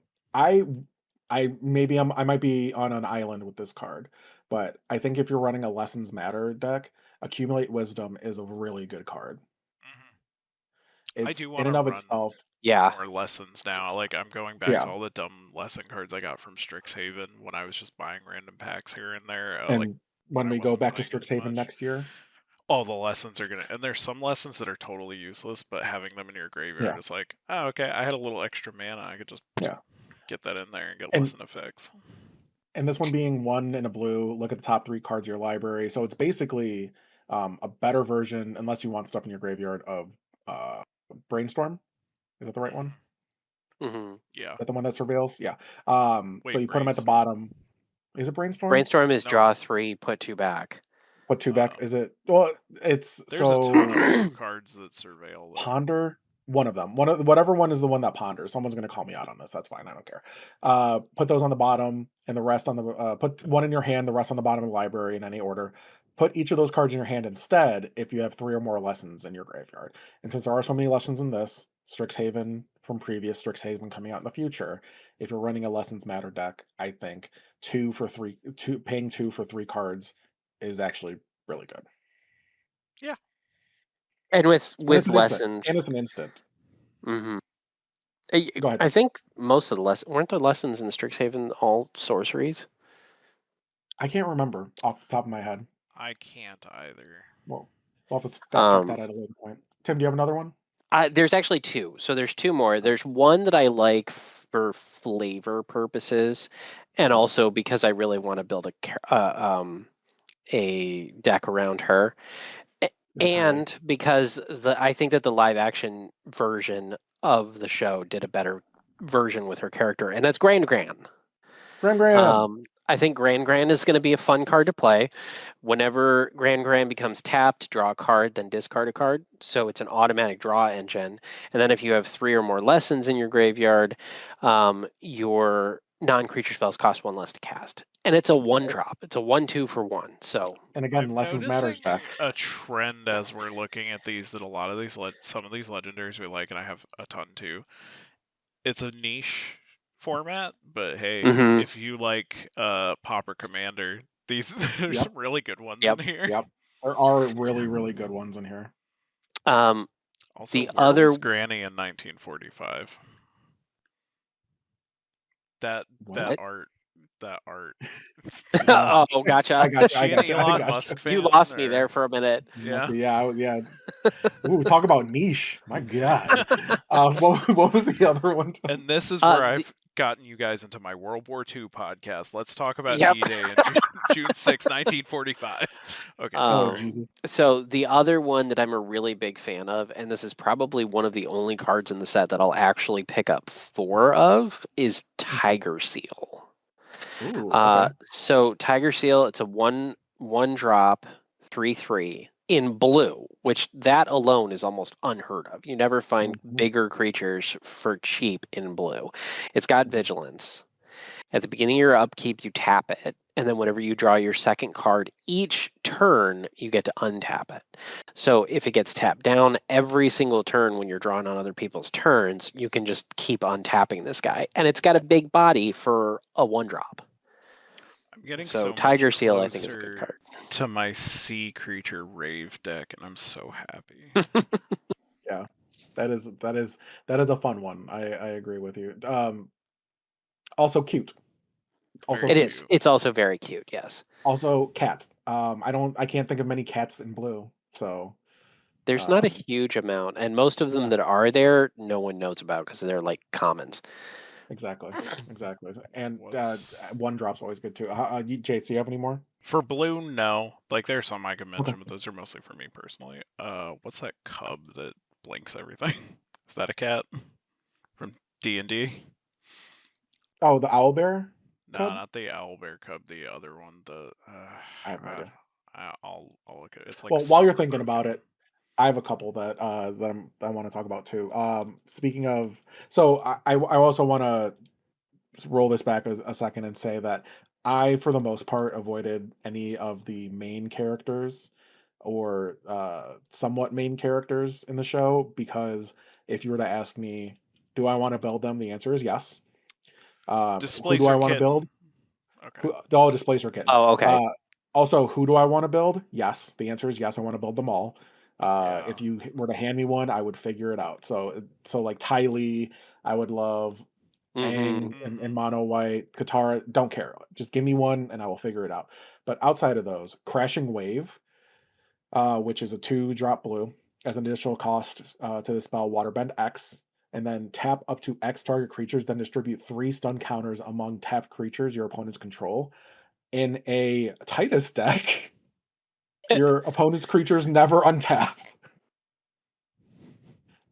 I might be on an island with this card, but I think if you're running a Lessons Matter deck, Accumulate Wisdom is a really good card. Mhm. I It's do in want to and of run itself, Yeah. more lessons now. Like, I'm going back to yeah. all the dumb lesson cards I got from Strixhaven when I was just buying random packs here and there. Like, And when when I we go wasn't back to playing as Strixhaven much. next year, All the lessons are gonna, and there's some lessons that are totally useless, but having them in your graveyard yeah, is like, oh, okay, I had a little extra mana, I could just yeah. get that in there and get And lesson effects. this one being one in a blue, look at the top three cards of your library. So it's basically a better version, unless you want stuff in your graveyard, of uh, Brainstorm. Is that the right one? Hmm. Yeah. That the one that surveils? Yeah. So Wait, you put them at the brainstorm? bottom. Is it Brainstorm? Brainstorm is draw No. 3, put 2 back. Put two back. Um, Is it? Well, it's there's a ton of so blue cards that surveil though. Ponder. One of them. Whatever one is the one that ponders. Someone's gonna call me out on this. That's fine. I don't care. Put those on the bottom, and the rest on the. Put one in your hand. The rest on the bottom of the library in any order. Put each of those cards in your hand instead if you have three or more lessons in your graveyard. And since there are so many lessons in this, Strixhaven from previous, Strixhaven coming out in the future, if you're running a Lessons Matter deck, I think paying two for three cards is actually really good. Yeah. And with And it's an instant. lessons. And it's an instant. Hmm. Go ahead, I Tim. think most of the lessons weren't the lessons in Strixhaven all sorceries. I can't remember off the top of my head. I can't either. Well, we'll have to fact check Um, that at a later point. Tim, do you have another one? there's actually two. So there's two more. There's one that I like for flavor purposes, and Mhm. also because I really want to build a deck around her, Is it Tyree? and because I think that the live action version of the show did a better version with her character, and that's Grand Gran. Graham Graham. I think Grand Gran is going to be a fun card to play. Whenever Grand Gran becomes tapped, draw a card, then discard a card. So it's an automatic draw engine. And then if you have three or more lessons in your graveyard, your non-creature spells cost one less to cast. And it's a It's a, one drop. It's a 1/2 for one. So and again, I'm lessons matters deck. noticing a trend as we're looking at these, that a lot of these, some of these legendaries we like, and I have a ton too. It's a niche format, but hey, mhm. if you like Pauper Commander, these there's Yep, some really good ones in Yep. here. yep. There are really, really good ones in here. Um, Also, the where was other Granny in 1945? That that What? art, that art. Oh, oh, gotcha. I got you. I She an got you. I Elon got you. Musk You fan, lost me there or for a minute. yeah? Yeah, yeah. Ooh, talk about niche. My God. What was the other one? Tim? And this is uh, where the, I've gotten you guys into my World War II podcast. Let's talk about yep. D-Day in June 6, 1945. Okay, Oh sorry. Jesus. So the other one that I'm a really big fan of, and this is probably one of the only cards in the set that I'll actually pick up four of, is Tiger Seal. Ooh, okay. So Tiger Seal, it's a one drop 3/3 in blue, which that alone is almost unheard of. You never find Mhm, bigger creatures for cheap in blue. It's got mhm. vigilance. At the beginning of your upkeep, you tap it. and then whenever you draw your second card each turn, you get to untap it. So if it gets tapped down every single turn when you're drawing on other people's turns, you can just keep untapping this guy. And it's got a big body for a 1-drop. I'm getting So so much Tiger Seal, I think, is a good closer card. to my sea creature rave deck, and I'm so happy. Yeah, that is a fun one. I agree with you. Also cute. Also Very It cute. is. It's also very cute. Yes. Also cat. I can't think of many cats in blue. So There's not a huge amount, and most of them yeah. that are there, no one knows about because they're like commons. Exactly. And What's 1-drop's always good too. Jace, do you have any more? for blue? No, like there's some I could Okay. mention, but those are mostly for me personally. What's that cub that blinks everything? Is that a cat from D&D? Oh, the owl bear No, cub? not the owlbear cub. The other one. The I have no God, idea. I'll look at it. It's like Well, while you're super thinking about broken. it, I have a couple that I want to talk about too. Speaking of, so I also want to roll this back a second and say that I, for the most part, avoided any of the main characters or somewhat main characters in the show because if you were to ask me, do I want to build them? The answer is yes. Who do I Displacer want to build? kitten. Okay. All Displacer Kitten. Oh, okay. Also, who do I want to build? Yes. The answer is yes. I want to build them all. Yeah. If you were to hand me one, I would figure it out. So like Ty Lee, I would love Mm-hmm. Aang and Mono White, Katara. Don't care. Just give me one, and I will figure it out. But outside of those, Crashing Wave, which is a 2-drop blue, as an additional cost to the spell Waterbend X, and then tap up to X target creatures, then distribute 3 stun counters among tapped creatures your opponents control. In a Titus deck, your opponent's creatures never untap.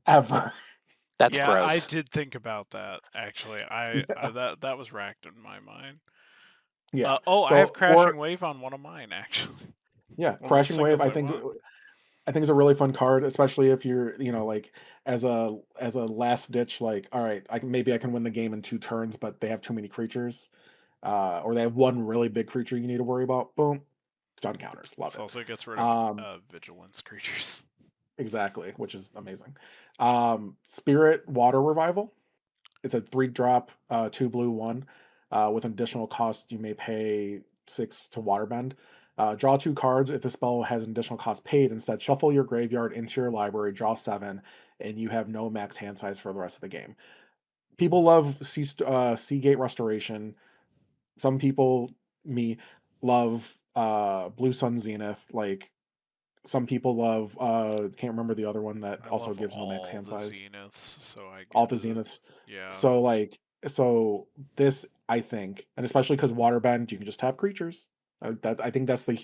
Ever. That's Yeah, I gross. did think about that actually. I that was racked in my mind. Yeah. Oh, I have So, or Crashing Wave on one of mine actually. yeah, One of the Crashing Wave. singles I won. I think is a really fun card, especially if you're, like as a last ditch, like, all right, maybe I can win the game in 2 turns, but they have too many creatures, or they have one really big creature you need to worry about. Boom, stun counters, love This it. also gets rid of vigilance creatures. Exactly, which is amazing. Spirit Water Revival. It's a 3-drop, 2 blue, 1. With an additional cost, you may pay 6 to Waterbend. Draw 2 cards. If the spell has an additional cost paid, instead shuffle your graveyard into your library, draw 7, and you have no max hand size for the rest of the game. People love Seagate Restoration. Some people, me, love Blue Sun Zenith. Like, some people love can't remember the other one that I also love gives no max all hand the size. zeniths, so I All get the it. zeniths. Yeah. So like so this I think, and especially because waterbend, you can just tap creatures. I think that's the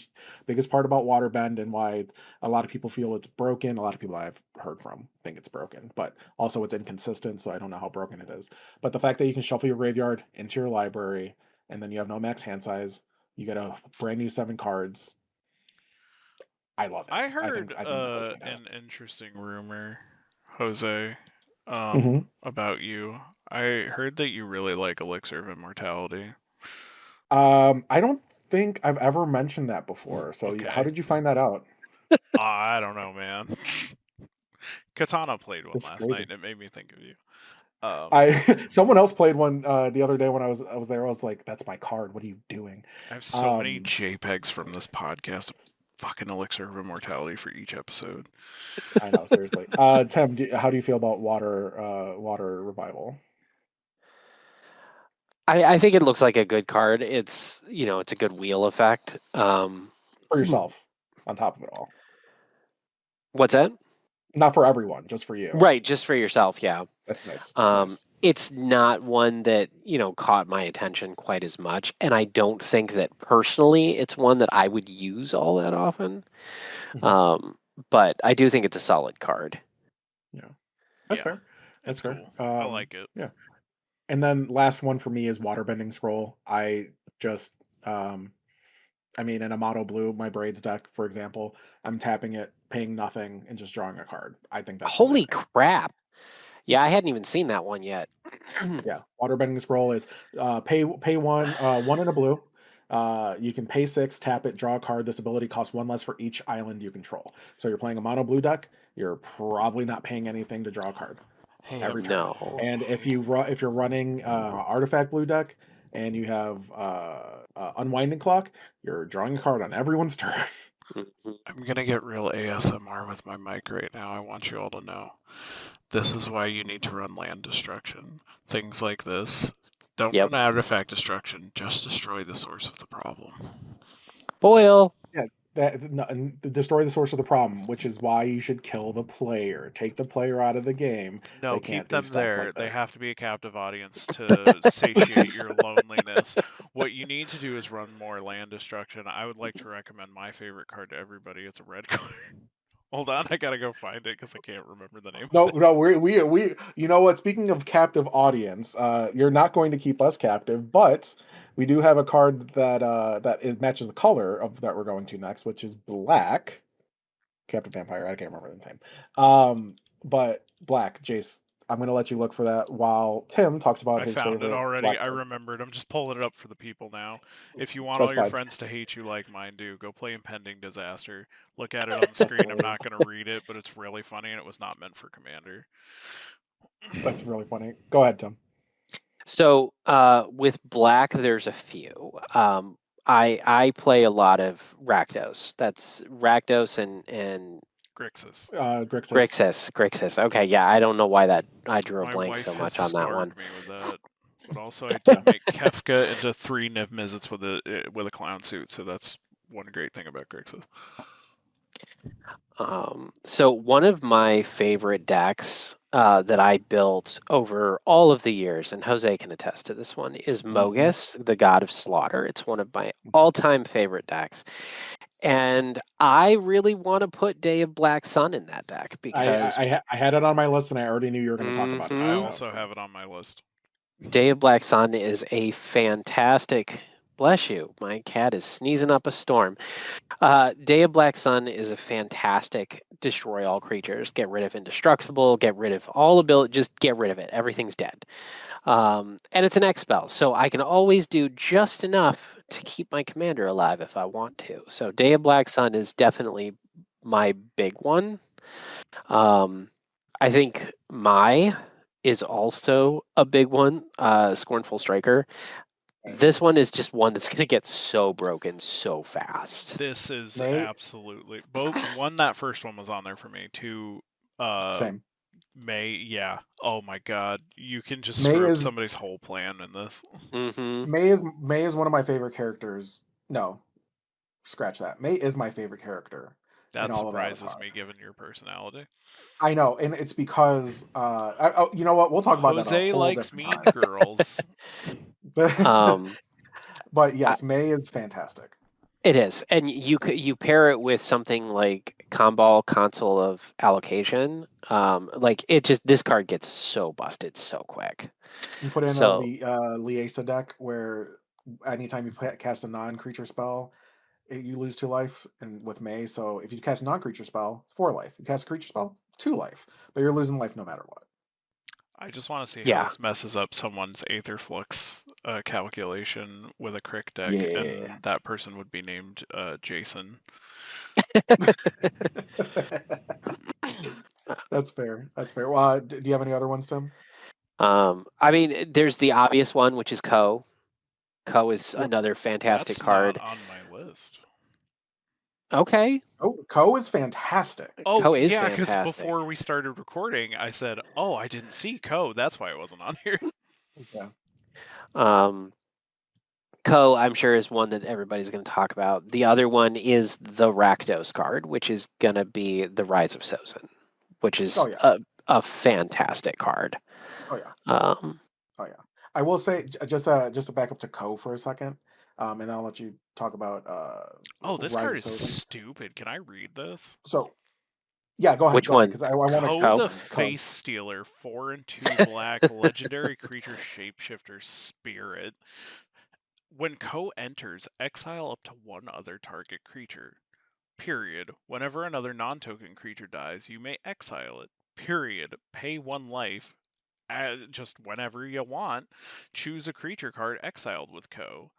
biggest part about waterbend and why a lot of people feel it's broken. A lot of people I've heard from think it's broken, but also it's inconsistent, so I don't know how broken it is. But the fact that you can shuffle your graveyard into your library and then you have no max hand size, you get a brand new 7 cards. I love it. I I heard think the card's an fantastic. interesting rumor, Jose, Hmm. about you. I heard that you really like Elixir of Immortality. I don't think I've ever mentioned that before. So how Okay. did you find that out? I don't know, man. Katana played one This is last night crazy. and it made me think of you. Um, I someone else played one the other day when I was there. I was like, "That's my card. What are you doing?" I have so many Um, JPEGs from this podcast of fucking Elixir of Immortality for each episode. I know, seriously. Tim, how do you feel about water revival I think it looks like a good card. It's it's a good wheel effect. for yourself? On top of it all, What's that? not for everyone, just for you. Right, just for yourself, yeah. That's nice. That's nice. It's not one that, caught my attention quite as much. And I don't think that personally it's one that I would use all that often. Mhm. Um, but I do think it's a solid card. Yeah, that's Yeah, fair. That's it's fair. cool. I like it. Yeah. And then last one for me is waterbending scroll. I just I mean, in a mono blue, my braids deck, for example, I'm tapping it, paying nothing, and just drawing a card. I think that's really Holy nice. crap. Yeah, I hadn't even seen that one yet. Yeah, waterbending scroll is pay one and a blue. You can pay 6, tap it, draw a card. This ability costs 1 less for each island you control. So you're playing a mono blue deck, you're probably not paying anything to draw a card Hey, every turn. No. And if you're running artifact blue deck and you have unwinding clock, you're drawing a card on everyone's turn. Mhm. I'm gonna get real ASMR with my mic right now. I want you all to know. This is why you need to run land destruction. Things like this. Don't Yep. run artifact destruction, just destroy the source of the problem. Boil. Yeah, and destroy the source of the problem, which is why you should kill the player. Take the player out of the game. No, They keep can't do them stuff there. like They this. have to be a captive audience to satiate your loneliness. What you need to do is run more land destruction. I would like to recommend my favorite card to everybody. It's a red card. Hold on, I gotta go find it because I can't remember the name of No, it. no, we you know what? Speaking of captive audience, you're not going to keep us captive, but we do have a card that matches the color of that we're going to next, which is black. Captive Vampire. I can't remember the name. But black, Jace. I'm gonna let you look for that while Tim talks about I his found it favorite already. black I card. remembered. I'm just pulling it up for the people now. If you want That's all your fine. friends to hate you like mine do, go play Impending Disaster. Look at it on the That's screen. I'm hilarious. not going to read it, but it's really funny and it was not meant for Commander. That's really funny. Go ahead, Tim. So with black, there's a few. I play a lot of Rakdos. That's Rakdos and Grixis. Grixis. Grixis. Okay, yeah, I don't know why that I drew a My blank wife so has much on that one. scarred me with that. But also, I did make Kefka into 3 Niv Mizzets with a clown suit, so that's one great thing about Grixis. So one of my favorite decks that I built over all of the years, and Jose can attest to this one, is Mhm. Mogus, the God of Slaughter. It's one of my all-time favorite decks. And I really want to put Day of Black Sun in that deck because I had it on my list, and I already knew you were going to talk about it. I Mhm. also have it on my list. Day of Black Sun is a fantastic. Bless you. My cat is sneezing up a storm. Day of Black Sun is a fantastic destroy all creatures. Get rid of indestructible. Get rid of all ability. Just get rid of it. Everything's dead. And it's an X spell, so I can always do just enough to keep my commander alive if I want to. So Day of Black Sun is definitely my big one. I think my is also a big one. Scornful Striker. This one is just one that's going to get so broken so fast. This is May absolutely both. One, that first one was on there for me. Two, uh, same. May, yeah. Oh my god, you can just May screw up is somebody's whole plan in this. Mm-hmm. May is one of my favorite characters. No, scratch that. May is my favorite character in That all of surprises Avatar. me given your personality. I know, and it's because you know what? We'll talk about that a Jose whole likes different mean time. girls. Um, But I, yes, May is fantastic. it is, and you pair it with something like Comball Console of Allocation. Like it just this card gets so busted so quick. You put in a So Liesa deck where anytime you cast a non-creature spell, you lose 2 life, and with May, so if you cast a non-creature spell, it's 4 life. You cast a creature spell, 2 life, but you're losing life no matter what. I just want to see how yeah, this messes up someone's Aetherflux calculation with a crick deck, Yeah. and that person would be named Jason. That's fair. That's fair. Do you have any other ones, Tim? I mean, there's the obvious one, which is Ko. Ko is Yep. another fantastic That's not card. on my list. Okay, Oh, Ko is fantastic. Oh, Ko is yeah, because fantastic. before we started recording, I said, oh, I didn't see code. That's why it wasn't on here. Yeah. Um, Ko, I'm sure, is one that everybody's going to talk about. The other one is the Rakdos card, which is going to be the Rise of Sozin, which Oh is yeah. a fantastic card. Oh yeah. Um, Oh yeah. I will say just to back up to Ko for a second, and then I'll let you talk about Oh, this Rise card of is Sozin. stupid. Can I read this? So yeah, which go ahead, one? because I want to explain Code Ko? the something. Ko. Face Stealer, 4 and 2 black, legendary creature shapeshifter spirit. When Ko enters, exile up to one other target creature. Period. Whenever another non token creature dies, you may exile it. Period. Pay 1 life. Just whenever you want. Choose a creature card exiled with Ko.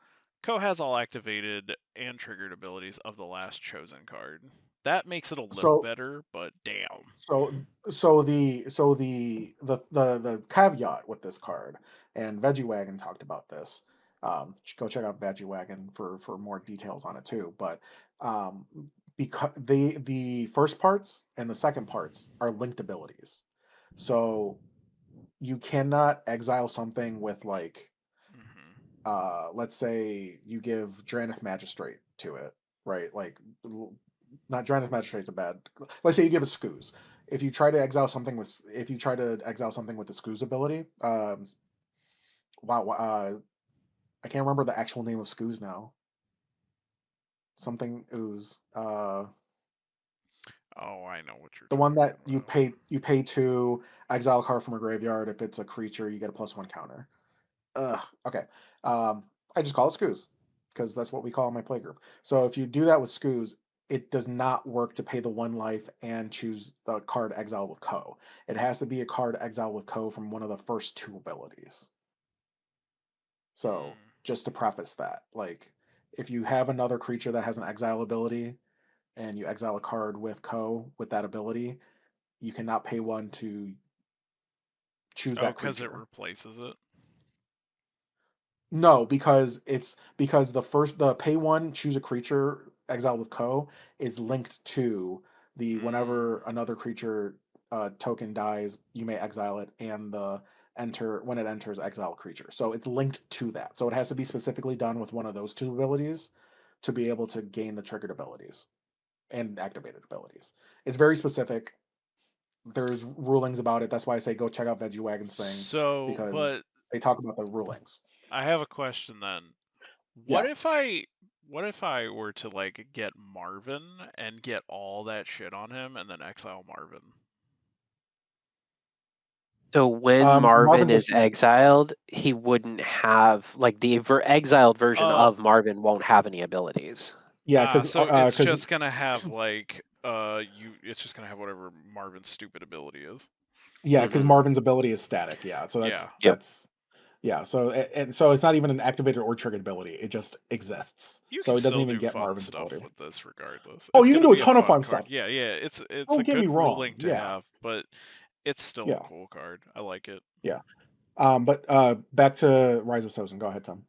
Ko has all activated and triggered abilities of the last chosen card. That makes it a little So better, but damn. the caveat with this card, and Veggie Wagon talked about this. Go check out Veggie Wagon for more details on it too. But um, because the first parts and the second parts are linked abilities, so you cannot exile something with like let's say you give Dranith Magistrate to it, right? Like not Dranith Magistrate's a bad. Let's say you give a Scooz. If you try to exile something with the Scooz ability, wow, I can't remember the actual name of Scooz now. Something ooze. Oh, I know what you're The one talking that about. you pay to exile a card from a graveyard. If it's a creature, you get a +1 counter. Okay. I just call it Scooz because that's what we call in my playgroup. So if you do that with Scooz, it does not work to pay the 1 life and choose the card exile with Ko. It has to be a card exile with Ko from one of the first 2 abilities. So just to preface that, like if you have another creature that has an exile ability and you exile a card with Ko with that ability, you cannot pay 1 to choose Oh, that because it creature. replaces it? No, because the pay 1 choose a creature exile with Ko is linked to the whenever another creature token dies, you may exile it, and the when it enters exile creature. So it's linked to that. So it has to be specifically done with one of those 2 abilities to be able to gain the triggered abilities and activated abilities. It's very specific. There's rulings about it. That's why I say go check out Veggie Wagon's thing So, because but they talk about the rulings. I have a question then. Yeah. What if I were to like get Marvin and get all that shit on him and then exile Marvin? So when Marvin Marvin's a is snake. exiled, he wouldn't have like the exiled version Oh, of Marvin won't have any abilities. Yeah, because so it's just gonna have like it's just gonna have whatever Marvin's stupid ability is. Hmm. Marvin's ability is static. Yeah, so Yeah. Yep. yeah. So and so it's not even an activated or triggered ability. It just exists. You So can it doesn't still even do get fun Marvin's stuff ability. with this regardless. Oh, It's you can gonna do a be a ton of fun fun card. stuff. Yeah, yeah. It's a Don't get me good wrong. ruling to Yeah, have, but it's still a yeah, cool card. I like it. yeah. But back to Rise of Sozen. Go ahead, Tom.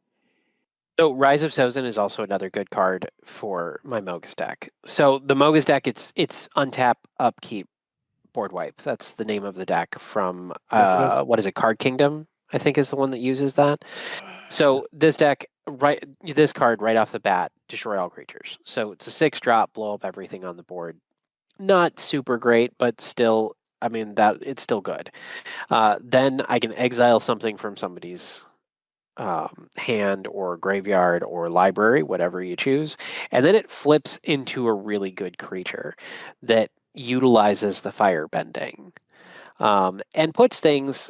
So Rise of Sozen is also another good card for my Mogus deck. So the Mogus deck, it's untap, upkeep, board wipe. That's the name of the deck from Yes, it is. what is it? Card Kingdom, I think, is the one that uses that. So this deck, this card right off the bat, destroy all creatures. So it's a 6-drop, blow up everything on the board. Not super great, but still, I mean that it's still good. Then I can exile something from somebody's hand or graveyard or library, whatever you choose, and then it flips into a really good creature that utilizes the fire bending and puts things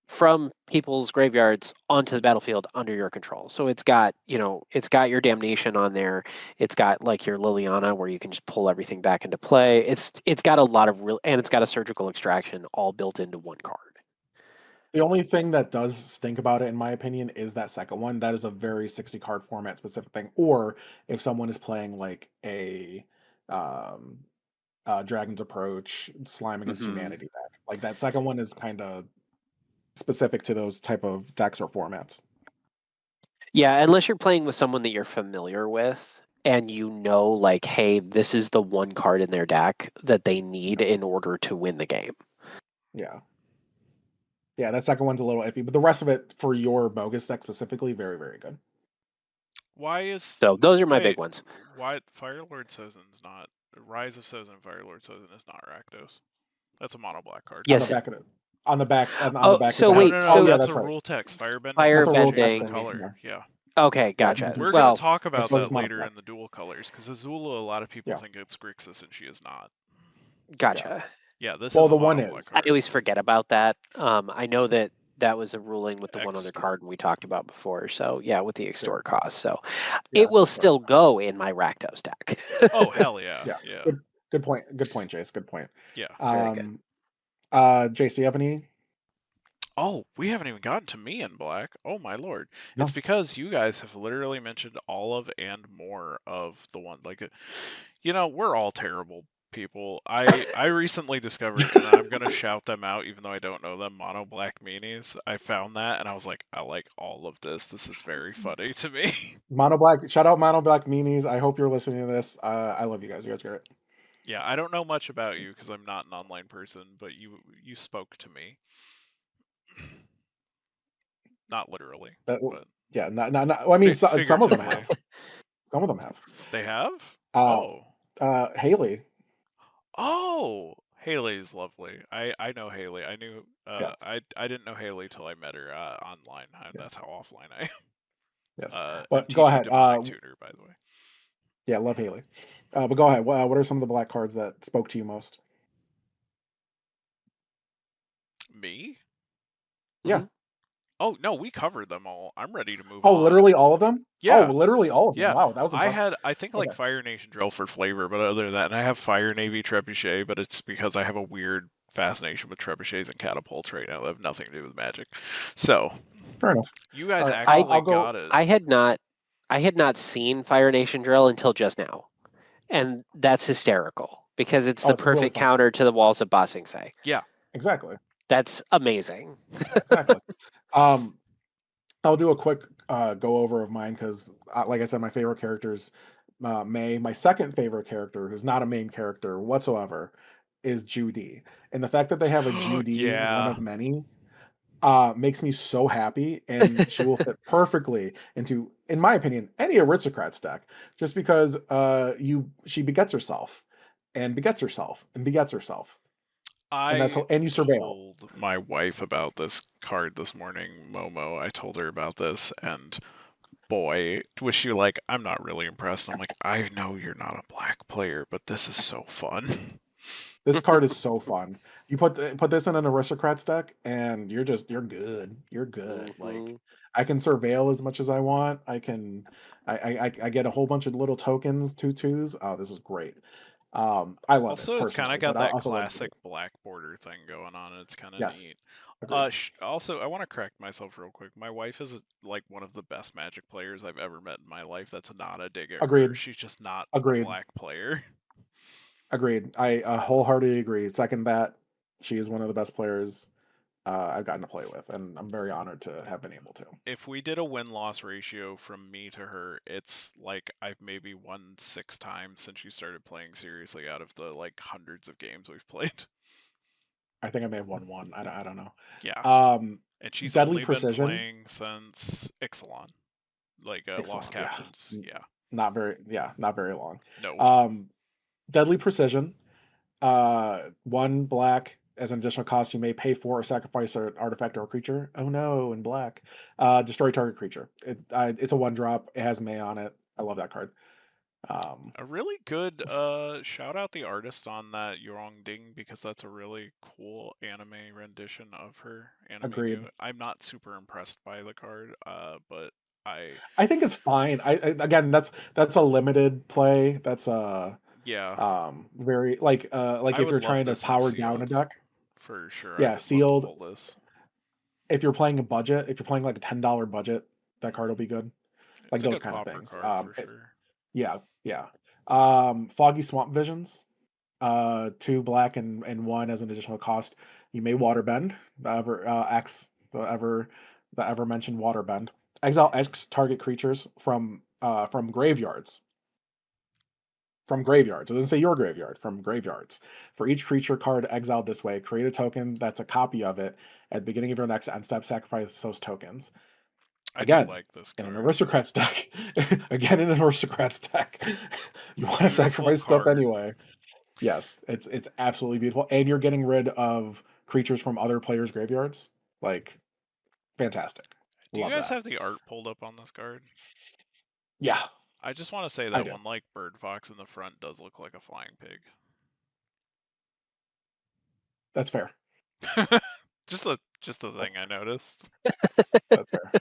from people's graveyards onto the battlefield under your control. So it's got, it's got your damnation on there. It's got like your Liliana where you can just pull everything back into play. It's got a lot of real, and it's got a surgical extraction all built into one card. The only thing that does stink about it, in my opinion, is that second one. That is a very 60 card format specific thing. Or if someone is playing like a um, Dragon's Approach, Slime Against Hmm. Humanity deck, like that second one is kind of specific to those type of decks or formats. Yeah, unless you're playing with someone that you're familiar with and you know, like, hey, this is the one card in their deck that they need in order to win the game. Yeah. Yeah, that second one's a little iffy, but the rest of it for your bogus deck specifically, very, very good. Why is So those are my big wait? ones. Why Firelord Sozin's not Rise of Sozin? Firelord Sozin is not Rakdos. That's a mono black card. On the Yes. back of it. On the Oh, back it's so a No, half. wait, no, no. Oh so yeah, That's that's a right. rule text. Firebending That's is a a rule change text of firebending. thing. color. Yeah. Yeah. Okay, Yeah, gotcha. We're gonna Well, talk that's about what it's that mono later black. in the dual colors because Azula, a lot of people Yeah. think it's Grixis and she is not. Yeah. gotcha. Yeah, this Well, is a the one mono black is. I card. always forget about that. I know that that was a ruling with the one other Extort. card we talked about before. So yeah, with the Yeah. extort cost. So Yeah. it will Yeah. still go in my Rakdos deck. Oh hell yeah, Yeah. yeah, Good point. Good point, Jace. Good point. yeah. Very good. Jace, do you have any? Oh, we haven't even gotten to me in black. Oh my lord. It's No, because you guys have literally mentioned all of and more of the one like we're all terrible people. I recently discovered, and I'm gonna shout them out even though I don't know them, mono black meanies. I found that and I was like, I like all of this. This is very funny to me. Mono Black. Shout out Mono Black Meanies. I hope you're listening to this. I love you guys. You guys are great. Yeah, I don't know much about you because I'm not an online person, but you spoke to me. Not literally, That, but yeah, not. Well, I mean, some of them figuratively. have. Some of them have. They have? Uh, Oh. Haley. Oh, Haley's lovely. I know Haley. I knew Yeah. I didn't know Haley till I met her online. Yes. That's how offline I am. Yes. I'm But go teaching ahead. demonic tutor, by the way. Yeah, love Haley. But go ahead. What are some of the black cards that spoke to you most? Me? Yeah. Mhm. Oh no, we covered them all. I'm ready to move Oh, on. literally all of them? Oh, Yeah, literally all of them. yeah. Wow, that was I impressive. had I think like Okay. Fire Nation Drill for flavor, but other than that, and I have Fire Navy Trebuchet, but it's because I have a weird fascination with trebuchets and catapults right now that have nothing to do with magic. So Fair enough. you All guys right. actually I'll go. got it. I had not seen Fire Nation Drill until just now, and that's hysterical because it's Oh, the it's really perfect fun. counter to the walls of Bossing Say. Yeah. Exactly. That's amazing. Exactly. Um, I'll do a quick go over of mine because, like I said, my favorite characters. May. My second favorite character, who's not a main character whatsoever, is Judy. And the fact that they have a Judy, one Yeah. of many, makes me so happy, and she will fit perfectly into, in my opinion, any aristocrat's deck, just because she begets herself, and begets herself, and begets herself, and I and you surveil. told my wife about this card this morning, Momo. I told her about this, and boy, was she like, I'm not really impressed. And I'm like, I know you're not a black player, but this is so fun. This card is so fun. You put this in an aristocrats deck, and you're good. You're good. Like, Mhm. I can surveil as much as I want. I get a whole bunch of little tokens, tutus. Oh, this is great. I love it Also, it's kind of personally, got but I that also love classic Judy. black border thing going on, and it's kind of Yes, neat. agreed. Also, I want to correct myself real quick. My wife is like one of the best Magic players I've ever met in my life. That's not a dig at her. Agreed. She's just not a Agreed. black player. Agreed. I wholeheartedly agree. Second that, she is one of the best players I've gotten to play with, and I'm very honored to have been able to. If we did a win-loss ratio from me to her, it's like I've maybe won 6 times since she started playing seriously out of the like hundreds of games we've played. I think I may have won one. I don't know. Yeah, Um, and she's Deadly only been Precision. playing since Ixalan, like Lost Excellent. Yeah. Captions. Yeah, Not very long. no. Um, Deadly Precision. One black as an additional cost, you may pay for or sacrifice an artifact or a creature. Oh no, in black. Destroy target creature. It's a one drop. It has May on it. I love that card. Um, A really good shout out the artist on that Yorong Ding because that's a really cool anime rendition of her anime Agreed. new. I'm not super impressed by the card, but I I think it's fine. Again, that's a limited play. That's a yeah, very like I if would you're love trying to this in power down a sealed. deck. For sure, I Yeah, would love to sealed. pull this. If you're playing a budget, if you're playing like a $10 budget, that card will be good. Like It's a those good kind of popper things. card for sure. Yeah, yeah. Foggy Swamp Visions. 2 black and 1 as an additional cost. You may waterbend. The ever X the ever mentioned waterbend. Exile X target creatures from graveyards. From graveyards. It doesn't say your graveyard, from graveyards. For each creature card exiled this way, create a token that's a copy of it at the beginning of your next end step, sacrifice those tokens. I do Again, like this in an card. aristocrat's deck. Again, in an aristocrat's deck. You want to Beautiful sacrifice stuff card. anyway. Yes, it's absolutely beautiful, and you're getting rid of creatures from other players' graveyards. Like, fantastic. Do you Love guys that. have the art pulled up on this card? Yeah, I just want to say I that do. one like bird fox in the front does look like a flying pig. That's fair. Just a That's thing I noticed. that's fair.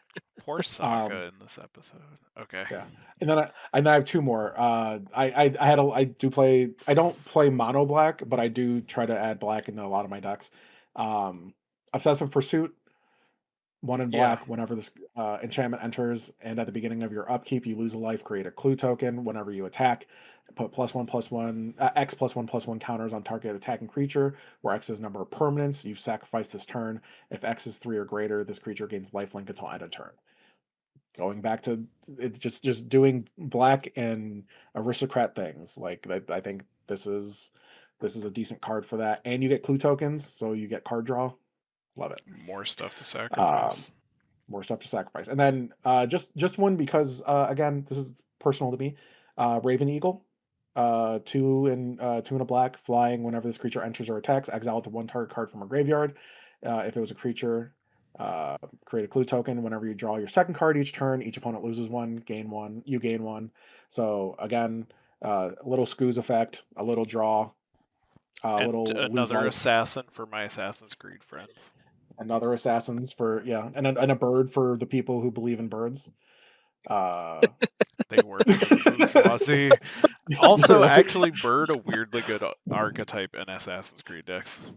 Poor Um, Sokka in this episode. Okay. yeah, and then I have two more. I do play. I don't play mono black, but I do try to add black into a lot of my decks. Obsessive Pursuit. 1 in Yeah, black, whenever this enchantment enters, and at the beginning of your upkeep, you lose a life, create a clue token. Whenever you attack, put +1/+1, X +1/+1 counters on target attacking creature, where X is number of permanents. You sacrifice this turn. If X is 3 or greater, this creature gains lifelink until end of turn. Going back to it's just doing black and aristocrat things. Like I think this is a decent card for that, and you get clue tokens, so you get card draw. Love it. more stuff to Um, sacrifice. more stuff to sacrifice. And then just one because again, this is personal to me. Raven Eagle, two in a black, flying. Whenever this creature enters or attacks, exile to one target card from a graveyard. If it was a creature, create a clue token. Whenever you draw your second card each turn, each opponent loses one, gain one. You gain one. So again, a little squeeze effect, a little draw, a And little lose another life. assassin for my Assassin's Creed friends. Another assassins for yeah, and a bird for the people who believe in birds. Uh, They work for the bourgeoisie. Also, actually, Bird a weirdly good archetype in Assassin's Creed decks.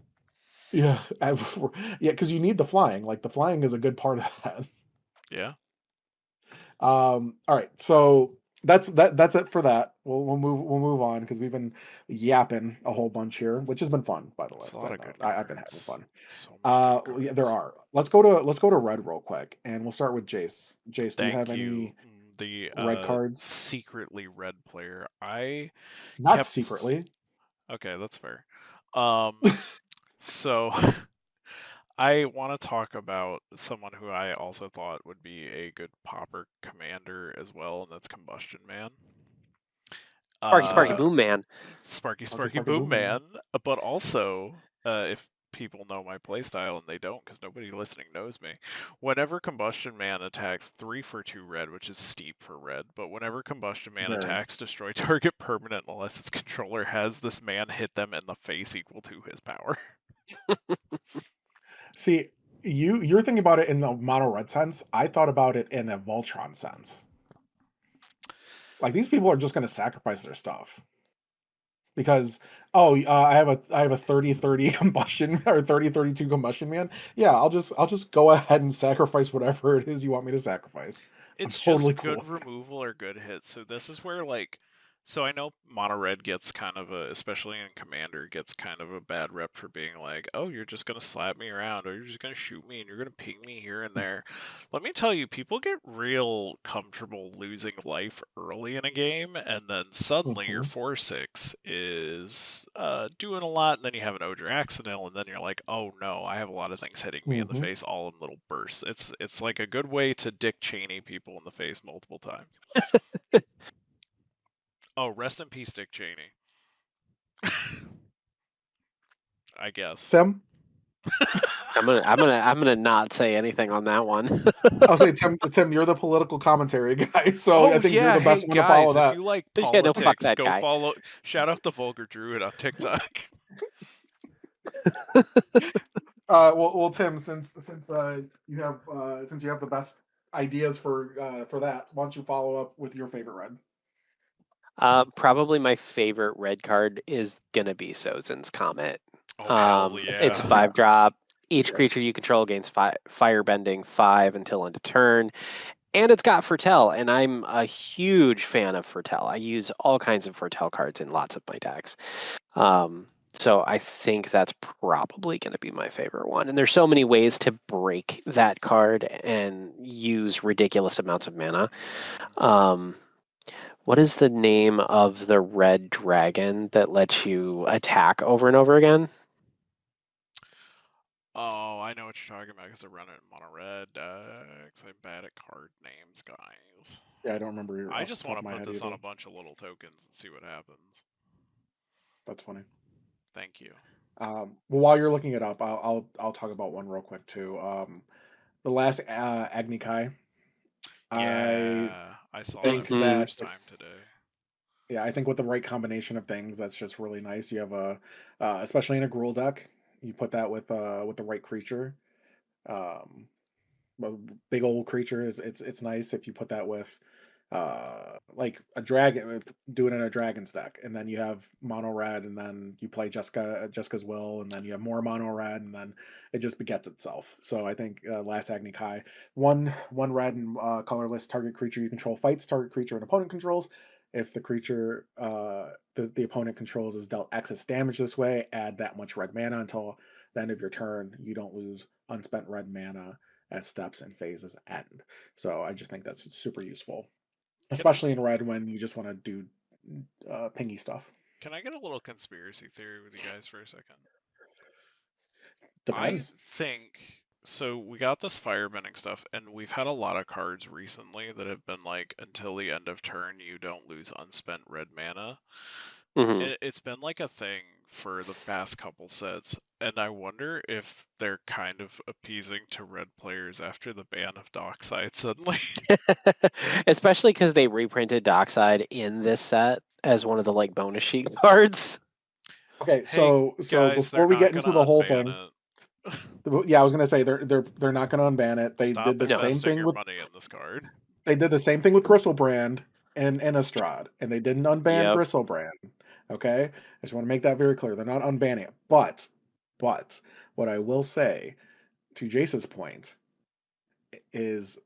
yeah, yeah, because you need the flying. Like the flying is a good part of that. Yeah, All right, so that's it for that. We'll move on because we've been yapping a whole bunch here, which has been fun, by the way. there's a lot Side of note, good I've been having cards. fun. So many good Yeah, there cards. are. Let's go to red real quick, and we'll start with Jace. Jace, do you have Thank you. any The red cards? secretly red player. I Not kept. secretly. Okay, that's fair. Um, so I want to talk about someone who I also thought would be a good popper commander as well, and that's Combustion Man. Sparky Sparky Uh, Okay. Boom Man. Sparky Sparky Sparky Sparky Boom Boom Man. Man, but also, if people know my playstyle and they don't, because nobody listening knows me, whenever Combustion Man attacks 3 for 2 red, which is steep for red, but whenever Combustion Man Very. attacks, destroy target permanent unless its controller has this man hit them in the face equal to his power. See, you're thinking about it in the mono red sense. I thought about it in a Voltron sense. Like these people are just going to sacrifice their stuff because I have a 30/30 combustion or 30/32 combustion man. Yeah, I'll just go ahead and sacrifice whatever it is you want me to sacrifice. I'm It's totally just cool good with that. removal or good hits. So this is where so I know mono red gets kind of especially in Commander, gets kind of a bad rep for being like, oh, you're just gonna slap me around, or you're just gonna shoot me, and you're gonna ping me here and there. Let me tell you, people get real comfortable losing life early in a game, and then suddenly your Mhm, 4/6 is doing a lot, and then you have an Odor Accidental, and then you're like, oh no, I have a lot of things hitting me in the mhm. face all in little bursts. It's like a good way to Dick Cheney people in the face multiple times. Oh, rest in peace, Dick Cheney. I guess. Tim, I'm gonna not say anything on that one. I'll say Tim, you're the political commentary guy, so I Oh think you're yeah, the hey best one to follow guys, if that. you like Yeah, no, fuck politics, that go guy. follow. Shout out the Vulgar Druid on TikTok. Well, Tim, since you have the best ideas for that, why don't you follow up with your favorite red? Probably my favorite red card is gonna be Sozin's Comet. Oh hell It's a yeah! Yeah, 5 drop. for Each sure. creature you control gains firebending 5 until end of turn, and it's got Fertel, and I'm a huge fan of Fertel. I use all kinds of Fertel cards in lots of my decks. So I think that's probably going to be my favorite one. And there's so many ways to break that card and use ridiculous amounts of mana. Um, what is the name of the red dragon that lets you attack over and over again? Oh, I know what you're talking about because I run it in mono red. Because I'm bad at card names, guys. Yeah, I don't remember I off the just want top to of my put head this on either. a bunch of little tokens and see what happens. That's funny. Thank you. Well, while you're looking it up, I'll talk about one real quick too. The last Agni Kai. I Yeah, I saw that think for the Hmm. that first if time today. yeah, I think with the right combination of things, that's just really nice. You have especially in a Gruul deck, you put that with the right creature. Um, a big old creature is it's nice if you put that with like a dragon, do it in a dragon's deck, and then you have mono red, and then you play Jessica's Will, and then you have more mono red, and then it just begets itself. So I think Last Agni Kai, one red and colorless, target creature you control fights target creature and opponent controls. If the creature the opponent controls is dealt excess damage this way, add that much red mana until the end of your turn. You don't lose unspent red mana as steps and phases end. So I just think that's super useful, Can I especially in red when you just want to do pingy stuff. can I get a little conspiracy theory with you guys for a second? I Depends. think so. We got this firebending stuff, and we've had a lot of cards recently that have been like, until the end of turn, you don't lose unspent red mana. Hmm. It's been like a thing for the past couple sets, and I wonder if they're kind of appeasing to red players after the ban of Dockside suddenly. Especially because they reprinted Dockside in this set as one of the like bonus sheet cards. Okay, Hey so guys, they're before we not get gonna into the whole unban thing, it. yeah, I was gonna say they're not gonna unban it. They Stop did the No. same investing thing your with money in this card. Crystal Brand and Innistrad, and they didn't unban Yep. Gristle Brand. Okay, I just want to make that very clear. They're not unbanning it, but what I will say to Jace's point is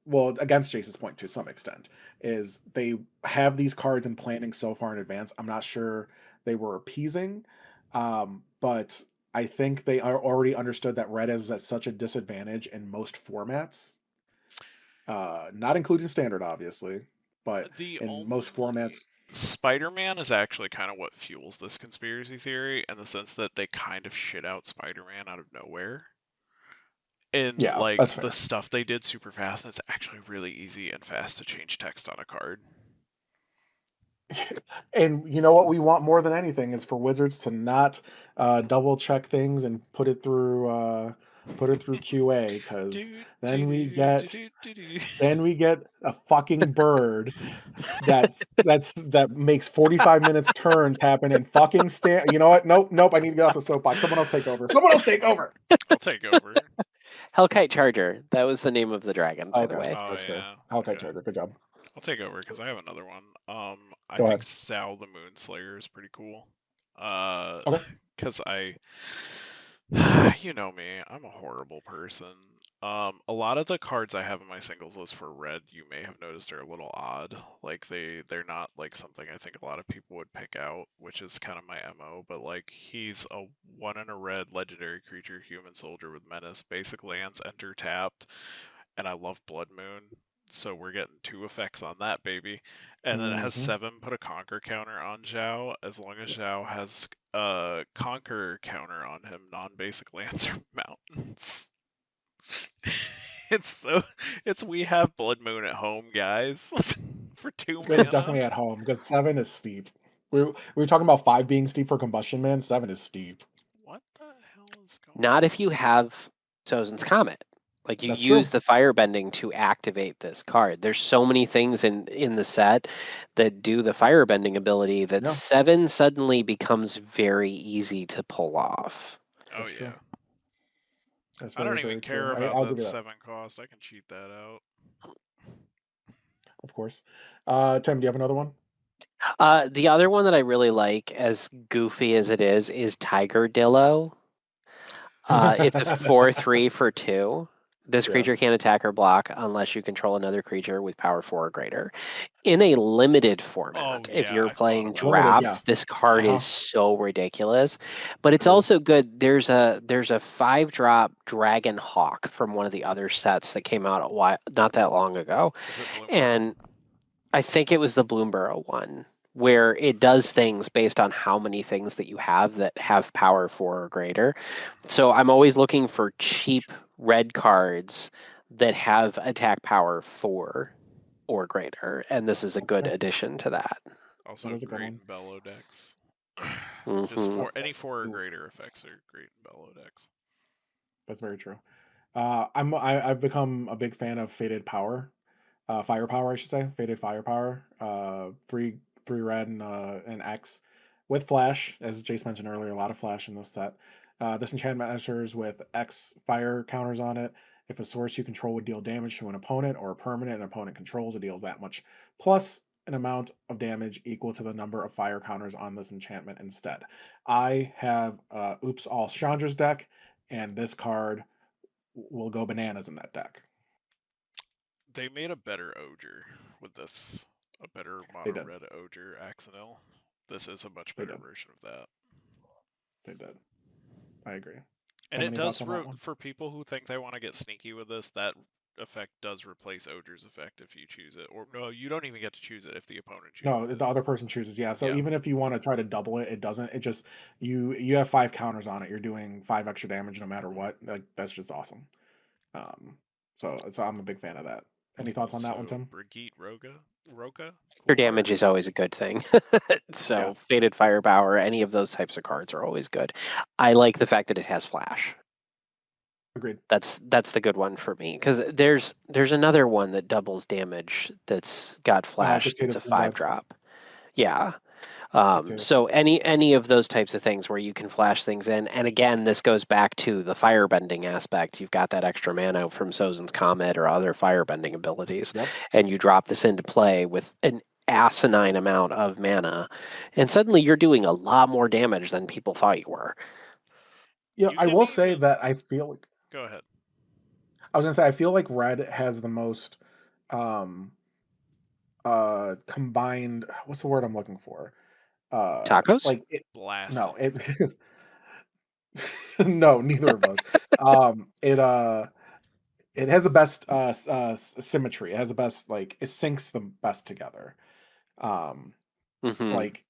well, against Jace's point to some extent, is they have these cards in planning so far in advance. I'm not sure they were appeasing, but I think they are already understood that red is at such a disadvantage in most formats, not including standard, obviously, but The in most only formats. Spider-Man is actually kind of what fuels this conspiracy theory in the sense that they kind of shit out Spider-Man out of nowhere. And Yeah, that's like the fair. stuff they did super fast, and it's actually really easy and fast to change text on a card. And you know what we want more than anything is for Wizards to not double check things and put it through QA, because Do do then we do do get do do do. a fucking bird that makes 45 minutes turns happen in fucking stand. You know what? Nope. I need to get off the soapbox. Someone else take over. Someone else take over. I'll take over. Hellkite Charger. That was the name of the dragon, by the Okay, way. Oh that's fair. yeah, Hellkite okay. Charger. Good job. I'll take over because I have another one. I Go think ahead. Sal the Moonslayer is pretty cool. Okay. Because you know me, I'm a horrible person. A lot of the cards I have in my singles list for red, you may have noticed, are a little odd. Like they're not like something I think a lot of people would pick out, which is kind of my MO. But like he's a one in a red legendary creature, human soldier with menace, basic lands, enter tapped, and I love Blood Moon, so we're getting two effects on that baby. And then it has Hmm. 7, put a conquer counter on Zhao, as long as Zhao has a conquer counter on him, non-basic lands or mountains. it's so it's we have Blood Moon at home, guys. For 2 It is mana. definitely at home because 7 is steep. We were talking about 5 being steep for Combustion Man. 7 is steep. What the hell is going Not if you on? have Sozin's Comet. Like you That's true. use the firebending to activate this card. There's so many things in the set that do the firebending ability that Yeah, 7 suddenly becomes very easy to pull off. Oh that's true. yeah. That's I very, don't even very true. care about I'll give that you that, 7 cost. I can cheat that out. of course. Tim, do you have another one? The other one that I really like, as goofy as it is Tiger Dillo. It's a 4/3 for 2. This Yeah. creature can't attack or block unless you control another creature with power 4 or greater. In a limited Oh format, if yeah, you're I thought playing about Limited, yeah. this. draft, this card Uh-huh. is so ridiculous. But it's Agreed. also good. There's a 5-drop Dragon Hawk from one of the other sets that came out not that long ago. Is it Bloomborough? And I think it was the Bloomborough one, where it does things based on how many things that you have that have power 4 or greater. So I'm always looking for cheap red cards that have attack power 4 or greater, and this is a good Okay. addition to that. That Also is a good great one. in Bellow decks. Just Hmm. for any That's 4 or true. greater effects are great in Bellow decks. That's very true. I've become a big fan of Faded Power. Firepower, I should say. Faded Firepower. Three red and an X with flash, as Jace mentioned earlier. A lot of flash in this set. This enchantment enters with X fire counters on it. If a source you control would deal damage to an opponent or a permanent an opponent controls, it deals that much, plus an amount of damage equal to the number of fire counters on this enchantment instead. I have Oops All Chandra's deck, and this card will go bananas in that deck. They made a better Oger with this, a better They mono did. red Oger Axonil. This is a much They better did. version of that. They did. I agree. And Tim, it any thoughts does, on that one? for people who think they want to get sneaky with this, that effect does replace Oger's effect if you choose it. Or no, you don't even get to choose it if the opponent chooses No, it. the other person chooses. Yeah. So Yeah. even if you want to try to double it, it doesn't. It just you have 5 counters on it. You're doing 5 extra damage no matter what. Like that's just awesome. Um, so I'm a big fan of that. Any thoughts on that one, Also, Tim? Brigitte Roca, Your cool damage card. is always a good thing. Yeah, So Fated Firepower, any of those types of cards are always good. I like the fact that it has flash. agreed. That's the good one for me because there's another one that doubles damage that's got flash. It's Dictative a Boom 5-drop. Yeah. Dictative. So any of those types of things where you can flash things in, and again, this goes back to the firebending aspect. You've got that extra mana from Sozin's Comet or other firebending abilities, Yep. and you drop this into play with an asinine amount of mana, and suddenly you're doing a lot more damage than people thought you were. Yeah, You I can will say even that I feel like go ahead. I was gonna say I feel like red has the most um combined, what's the word I'm looking for? Tacos? Like it Blasted. no, it no, neither of those. Um it uh it has the best symmetry. It has the best, like, it syncs the best together. Um Mm-hmm. Like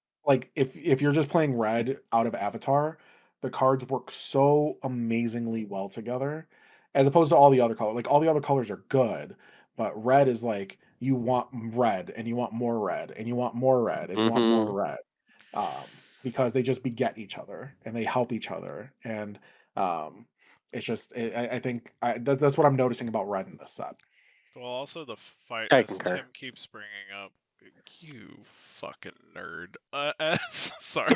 if you're just playing red out of Avatar, the cards work so amazingly well together, as opposed to all the other colors. Like, all the other colors are good, but red is like, you want red, and you want more red, and you want more red, and you want more Mm-hmm. red, because they just beget each other, and they help each other, and, um, it's just I think that's what I'm noticing about red in this set. Well, also the fight, I as concur. Tim keeps bringing up, you fucking nerd. As sorry,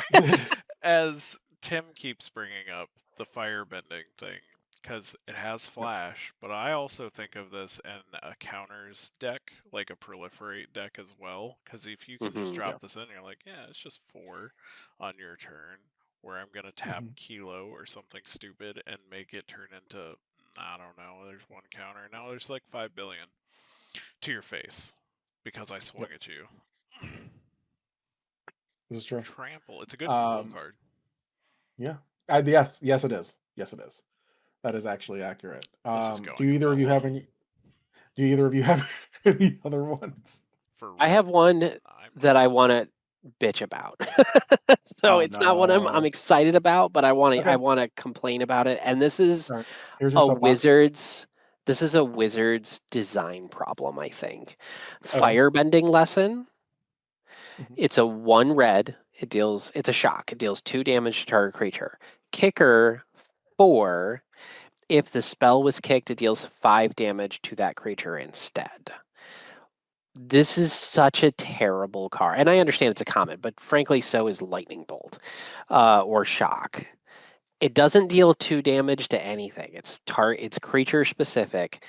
as Tim keeps bringing up the firebending thing, because it has Yep. flash, but I also think of this in a counters deck, like a proliferate deck as well. Because if you can just Mm-hmm. Yeah. drop this in, you're like, yeah, it's just 4 on your turn, where I'm gonna tap Mhm. Kilo or something stupid and make it turn into, I don't know, there's one counter. Now there's like 5 billion to your face because I swung Yep. at you. This is true. Trample. It's a good duel Um, card. yeah. Yes, it is. Yes, it is. That is actually accurate. This is Do going in either of you bubble have any? Do either of you have any other ones? for I red. have one I that I might. want to bitch about. So Oh it's not what I'm no. excited about, but I Okay. want to complain about it. And this is All right. Here's your a soapbox. wizard's design problem, I think. Okay. Firebending lesson. Mhm. It's a 1 red. It's a shock. It deals 2 damage to target creature. Kicker 4. If the spell was kicked, it deals 5 damage to that creature instead. This is such a terrible card. And I understand it's a comet, but frankly, so is Lightning Bolt or Shock. It doesn't deal 2 damage to anything. It's creature specific,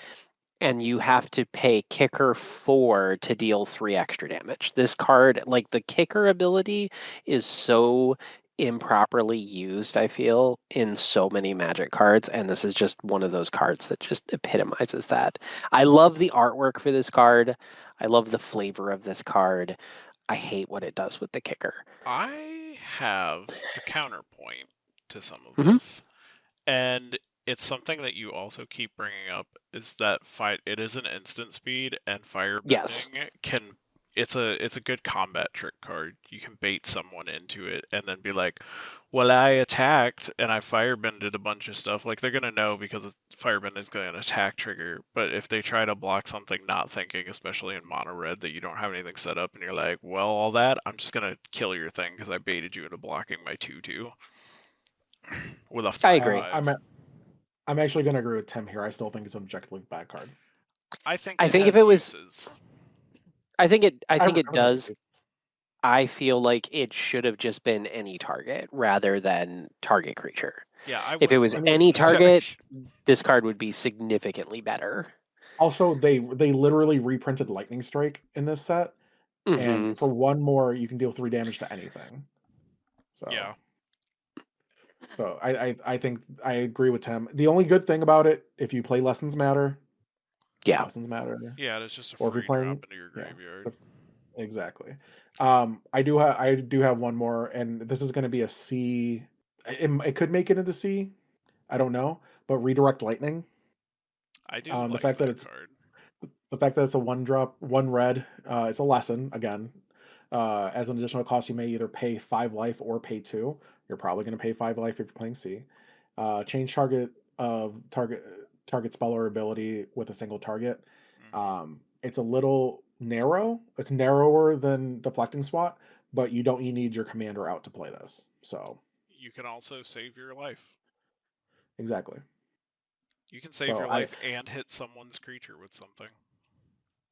and you have to pay Kicker 4 to deal 3 extra damage. This card, like the Kicker ability, is so improperly used, I feel, in so many Magic cards, and this is just one of those cards that just epitomizes that. I love the artwork for this card. I love the flavor of this card. I hate what it does with the Kicker. I have a counterpoint to some of Hmm. this, and it's something that you also keep bringing up is that fight. It is an instant speed, and Yes. firebending can. It's a good combat trick card. You can bait someone into it and then be like, "Well, I attacked and I firebended a bunch of stuff." Like they're gonna know because firebend is going to attack trigger. But if they try to block something, not thinking, especially in mono red, that you don't have anything set up, and you're like, "Well, all that, I'm just gonna kill your thing because I baited you into blocking my 2/2 with a I five agree. I'm five." I'm actually gonna agree with Tim here. I still think it's an objectively bad card. I think I it think if it has was uses. I I think it remember does. this. I feel like it should have just been any target rather than target creature. Yeah, I If it wouldn't was put this any in a deck. target, this card would be significantly better. Also, they literally reprinted Lightning Strike in this set, and for one more, you can deal 3 damage to anything. So Yeah. So I think I agree with Tim. The only good thing about it, if you play Lessons Matter, Yeah. Lessons Matter, Yeah, it's just a or if you're free drop playing, into your yeah, graveyard. exactly. I do have one more, and this is going to be a C. It could make it into C. I don't know, but Redirect Lightning. I do The like fact that that it's card. the fact that it's a 1-drop, 1 red. It's a lesson again. As an additional cost, you may either pay 5 life or pay 2. You're probably going to pay 5 life if you're playing C. Change target spell or ability with a single target. It's a little narrow. It's narrower than Deflecting Swat, but you need your commander out to play this. So You can also save your life. exactly. You can save So your life and hit someone's creature with something.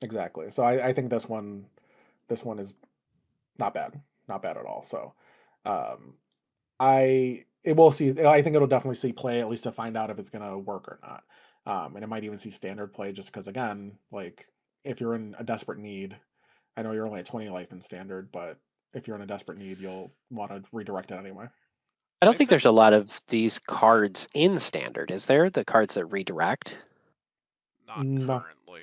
exactly. So I think this one is not bad, not bad at all. So it will see. I think it'll definitely see play, at least to find out if it's gonna work or not. And it might even see standard play, just because again, like if you're in a desperate need, I know you're only at 20 life in standard, but if you're in a desperate need, you'll want to redirect it anyway. I don't think there's a lot of these cards in standard, is there? The cards that redirect? Not No, currently.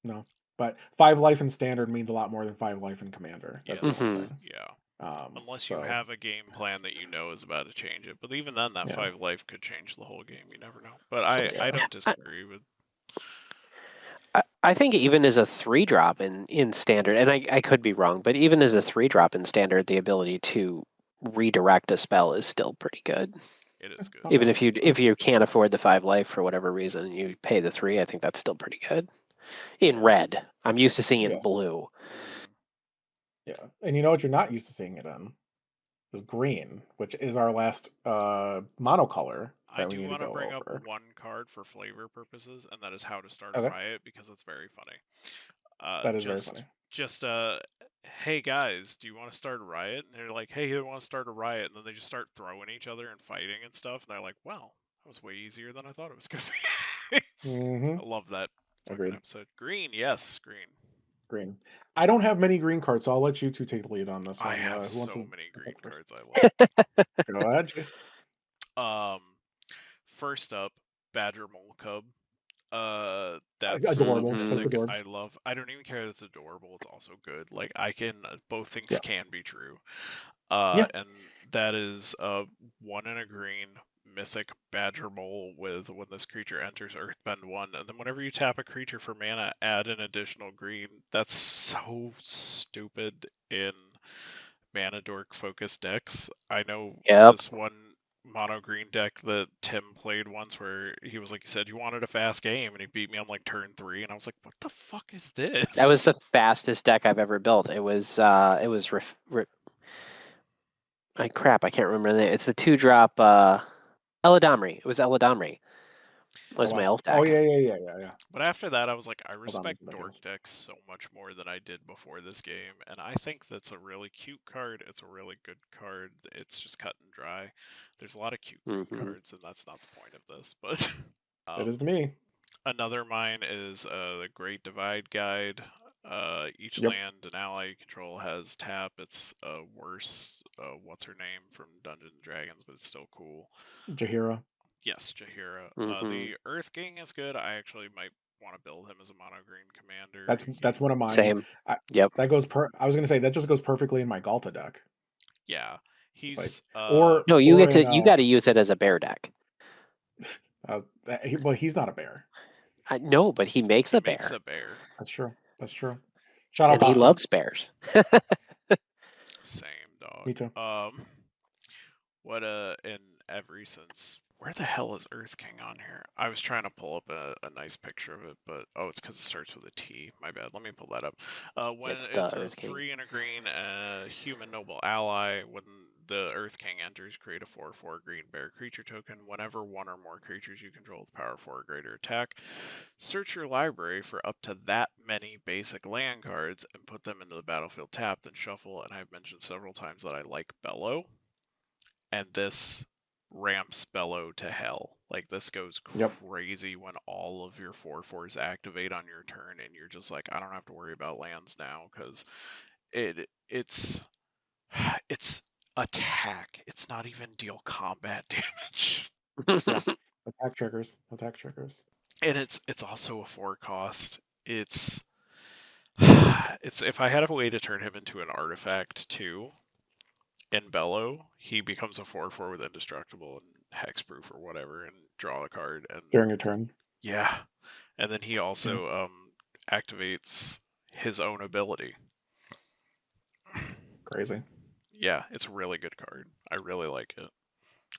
no. But 5 life in standard means a lot more than 5 life in commander. That's Yes. the only thing. Yeah. Unless you So have a game plan that you know is about to change it. But even then, that yeah. 5 life could change the whole game. You never know. But I don't disagree with. I think even as a 3-drop in standard, and I could be wrong, but even as a 3-drop in standard, the ability to redirect a spell is still pretty good. It is good. Even if you can't afford the 5 life for whatever reason, you pay the 3. I think that's still pretty good. In red, I'm used to seeing it in blue. Yeah, and you know what you're not used to seeing it in is green, which is our last monocolor I that we do need to want to go bring up over. one card for flavor purposes, and that is How to Start a Okay, Riot, because it's very funny. that is very funny. Hey guys, do you want to start a riot? And they're like, hey, they want to start a riot, and then they just start throwing each other and fighting and stuff. And they're like, wow, that was way easier than I thought it was gonna be. I love that fucking Agreed. episode. Green, yes, green. Green. I don't have many green cards, so I'll let you two take the lead on this one. I have Who wants so to many go green first? cards I love. Go ahead, Jase. First up, Badger Mole Cub. That's Adorable. mythic. That's adorable. I love. I don't even care that it's adorable. It's also good. Like I can. Both things Yeah. can be true. Yeah. And that is 1 in a green mythic Badger Mole with when this creature enters Earthbend 1, and then whenever you tap a creature for mana, add an additional green. That's so stupid in mana dork focused decks. I know this one mono green deck that Tim played once where he was like, you said you wanted a fast game, and he beat me on like turn 3, and I was like, what the fuck is this? That was the fastest deck I've ever built. It was crap, I can't remember the name. It's the 2-drop Eladamri. It was Eladamri. That was my elf deck. Oh yeah. But after that, I was like, I Hold on, respect that dork is. decks so much more than I did before this game, and I think that's a really cute card. It's a really good card. It's just cut and dry. There's a lot of cute cards, and that's not the point of this. But It is to me. another mine is the Great Divide Guide. Each Yep. land an ally you control has tap. It's worse. What's her name from Dungeons and Dragons, but it's still cool. Jahira. Yes, Jahira. The Earth King is good. I actually might want to build him as a mono green commander. That's one of mine. Same. That goes I was gonna say that just goes perfectly in my Galta deck. Yeah, he's no. You got to use it as a bear deck. Well, he's not a bear. No, but he makes a bear. That's true. That's true. Shout out, and he loves bears. Same dog. Me too. In every sense, where the hell is Earth King on here? I was trying to pull up a nice picture of it, but it's because it starts with a T. My bad. Let me pull that up. When it's a 3 and a green, human noble ally. When the Earth King enters, create a 4/4 green bear creature token. Whenever 1 or more creatures you control with power 4 or greater attack, search your library for up to that many basic land cards and put them into the battlefield tapped, then shuffle. And I've mentioned several times that I like Bellow. And this ramps Bellow to hell. Like, this goes Yep. crazy when all of your 4/4s activate on your turn, and you're just like, I don't have to worry about lands now, because it's it's attack. It's not even deal combat damage. Yeah. Attack triggers. Attack triggers. And it's also a 4 cost. It's it's if I had a way to turn him into an artifact too in Bellow, he becomes a 4/4 with indestructible and hexproof or whatever, and draw a card. And During your turn. yeah, and then he Yeah. also activates his own ability. Crazy. Yeah, it's a really good card. I really like it.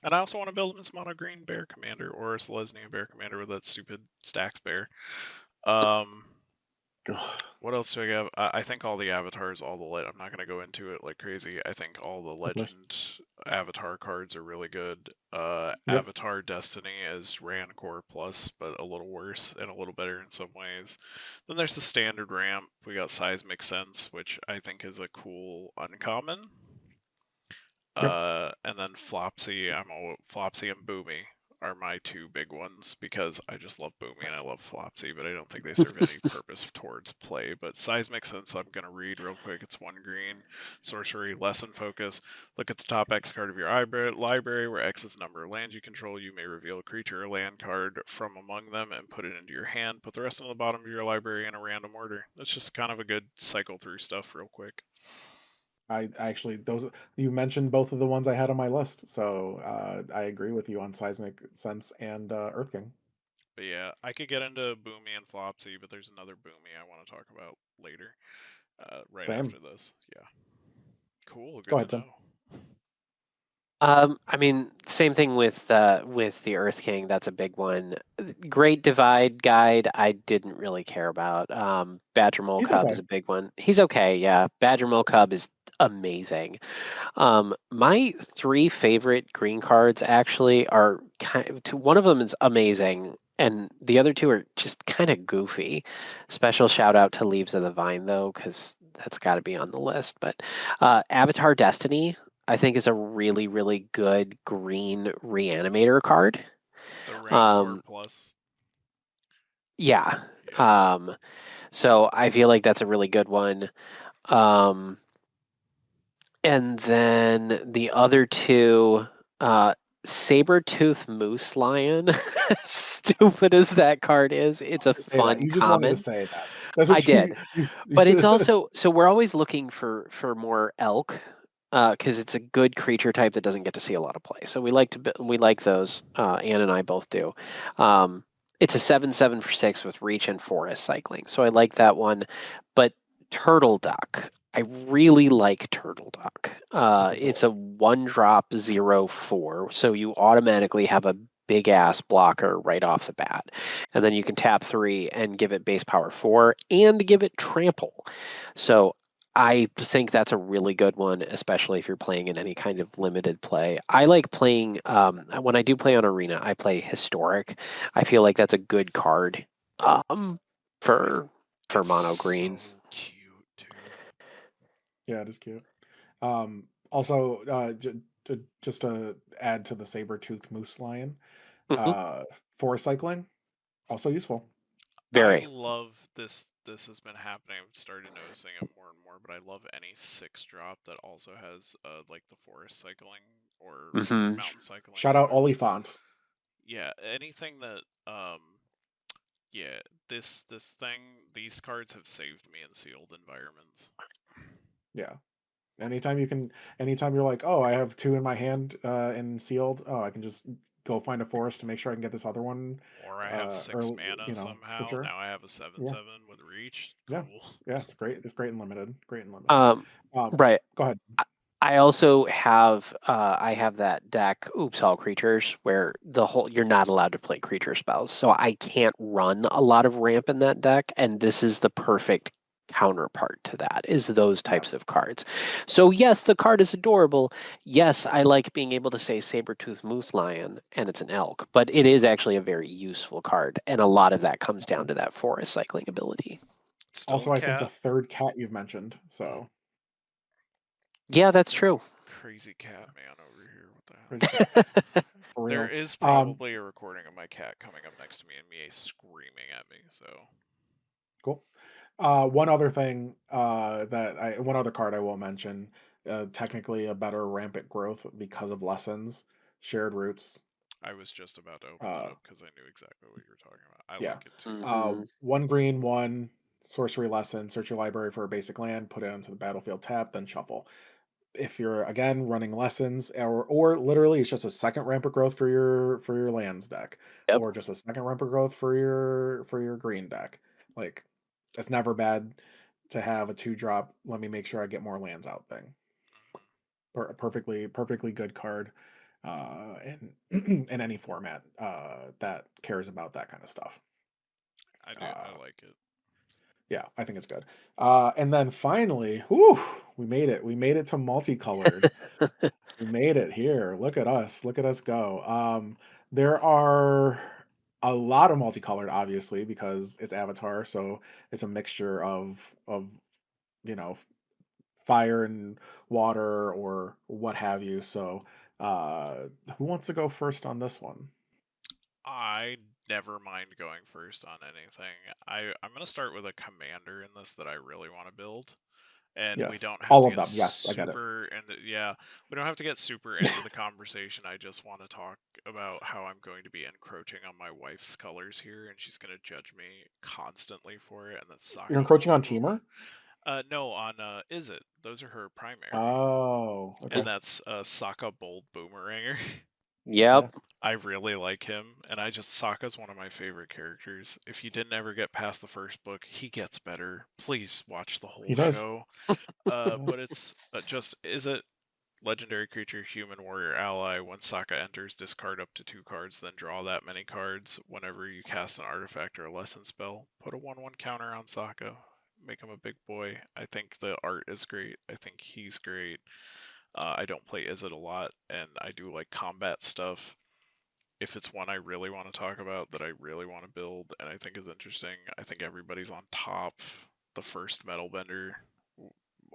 And I also want to build him as mono green bear commander or a Selesnya bear commander with that stupid stacks bear. Ugh. What else do I have? I think all the avatars, all the I'm not gonna go into it like crazy. I think all the legend avatar cards are really good. Yep. Avatar Destiny is Rancor plus, but a little worse and a little better in some ways. Then there's the standard ramp. We got Seismic Sense, which I think is a cool uncommon. Yep. And then Flopsy, Flopsy and Boomy are my two big ones, because I just love Boomy and I love Flopsy, but I don't think they serve any purpose towards play. But Seismic Sense, I'm going to read real quick. It's 1 green. Sorcery, Lesson Focus. Look at the top X card of your library, where X is the number of lands you control. You may reveal a creature or land card from among them and put it into your hand. Put the rest on the bottom of your library in a random order. That's just kind of a good cycle through stuff real quick. I actually, those you mentioned both of the ones I had on my list, so I agree with you on Seismic Sense and Earth King. But yeah, I could get into Boomy and Flopsy, but there's another Boomy I want to talk about later, right Same. after this. Yeah. Cool. Go Good ahead, to Tim. know. I mean, same thing with the Earth King. That's a big one. Great Divide guide. I didn't really care about. Badger Mole He's Cub okay. is a big one. He's okay. Yeah, Badger Mole Cub is amazing. My 3 favorite green cards actually are one of them is amazing, and the other 2 are just kind of goofy. Special shout out to Leaves of the Vine though, because that's got to be on the list. But Avatar Destiny, I think, is a really, really good green reanimator card. The Rancor Um, Plus. yeah. Yeah. So I feel like that's a really good one. Um, and then the other 2, Saber-tooth Moose Lion. Stupid as that card is, it's a Say that. fun You just wanted to common. say that. That's I what you. did. But it's also, so we're always looking for more elk, because it's a good creature type that doesn't get to see a lot of play. So we like those. Ann and I both do. It's a 7/7 for 6 with reach and forest cycling. So I like that one. But Turtle Duck, I really like Turtle Duck. It's a 1-drop 0/4, so you automatically have a big ass blocker right off the bat. And then you can tap 3 and give it base power 4 and give it trample. So I think that's a really good one, especially if you're playing in any kind of limited play. I like playing, when I do play on Arena, I play Historic. I feel like that's a good card for It's mono green. so cute too. Yeah, it is cute. Also, just to add to the saber-tooth moose lion, Hmm. uh, forest cycling also useful. I Very. love this. This has been happening. I've started noticing it more and more, but I love any 6-drop that also has like the forest cycling or Hmm. mountain cycling Shout or out whatever. Oliphant. Yeah, anything that yeah, this thing, these cards have saved me in sealed environments. Yeah. Anytime you're like, oh, I have 2 in my hand in sealed. Oh, I can just go find a forest to make sure I can get this other one. Or I have 6 Early, mana for somehow. sure. Now I have a Yeah. 7/7 with reach. Yeah. Cool. Yeah. It's great. It's great and limited. Great and limited. Um, Um, right. go ahead. I also have I have that deck, Oops All Creatures, where you're not allowed to play creature spells. So I can't run a lot of ramp in that deck, and this is the perfect counterpart to that, is those types Yes. of cards. So yes, the card is adorable. Yes, I like being able to say Saber-tooth Moose Lion and it's an elk, but it is actually a very useful card, and a lot of that comes down to that forest cycling ability. It's still Also, a I think the cat. third cat you've mentioned. So Yeah, that's true. Crazy cat man over here. What the crazy hell? cat. For There real. is probably a recording of my cat coming up next to me and me screaming at me. So Cool. One other thing one other card I will mention, technically a better rampant growth because of lessons, shared roots. I was just about to open that Uh, up because I knew exactly what you were talking about. I yeah. like it too. Hmm. One green, one sorcery lesson. Search your library for a basic land, put it onto the battlefield tap, then shuffle. If you're again running lessons, or literally it's just a second rampant growth for your lands deck, Yep. or just a second rampant growth for your green deck. Like it's never bad to have a 2 drop. Let me make sure I get more lands out thing. Perfectly good card, in in any format that cares about that kind of stuff. I do. I Uh, like it. yeah, I think it's good. And then finally, whew, we made it. We made it to multicolored. We made it here. Look at us. Look at us go. There are a lot of multicolored, obviously, because it's Avatar, so it's a mixture of you know fire and water or what have you. So, who wants to go first on this one? I never mind going first on anything. I'm gonna start with a commander in this that I really want to build. And we Yes, don't have all to of get them. Yes, I get it. super into, yeah, we don't have to get super into the conversation. I just want to talk about how I'm going to be encroaching on my wife's colors here, and she's going to judge me constantly for it. And that's You're Sokka encroaching on Boom Boom. Teamer. No, on Is it? Those are her primary, Oh, and okay. that's Sokka Bold Boomeranger. Yep. Yeah, I really like him, and Sokka's one of my favorite characters. If you didn't ever get past the first book, he gets better. Please watch the he whole does. show. He does. But it's just is it legendary creature, human warrior ally. When Sokka enters, discard up to 2 cards, then draw that many cards. Whenever you cast an artifact or a lesson spell, put a 1/1 counter on Sokka. Make him a big boy. I think the art is great. I think he's great. I don't play Izzet a lot, and I do like combat stuff. If it's one I really want to talk about that I really want to build and I think is interesting, I think everybody's on top. The first Metal Bender,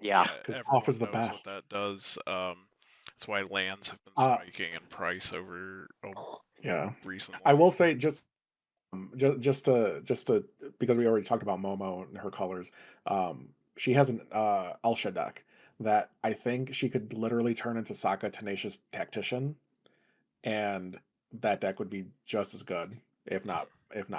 Yeah. Because Toph everyone is the knows what best. that does. That's why lands have been Uh, spiking in price over yeah. I recently. will say just to because we already talked about Momo and her colors. She has an Elsha deck that I think she could literally turn into Sokka Tenacious Tactician, and that deck would be just as good, if not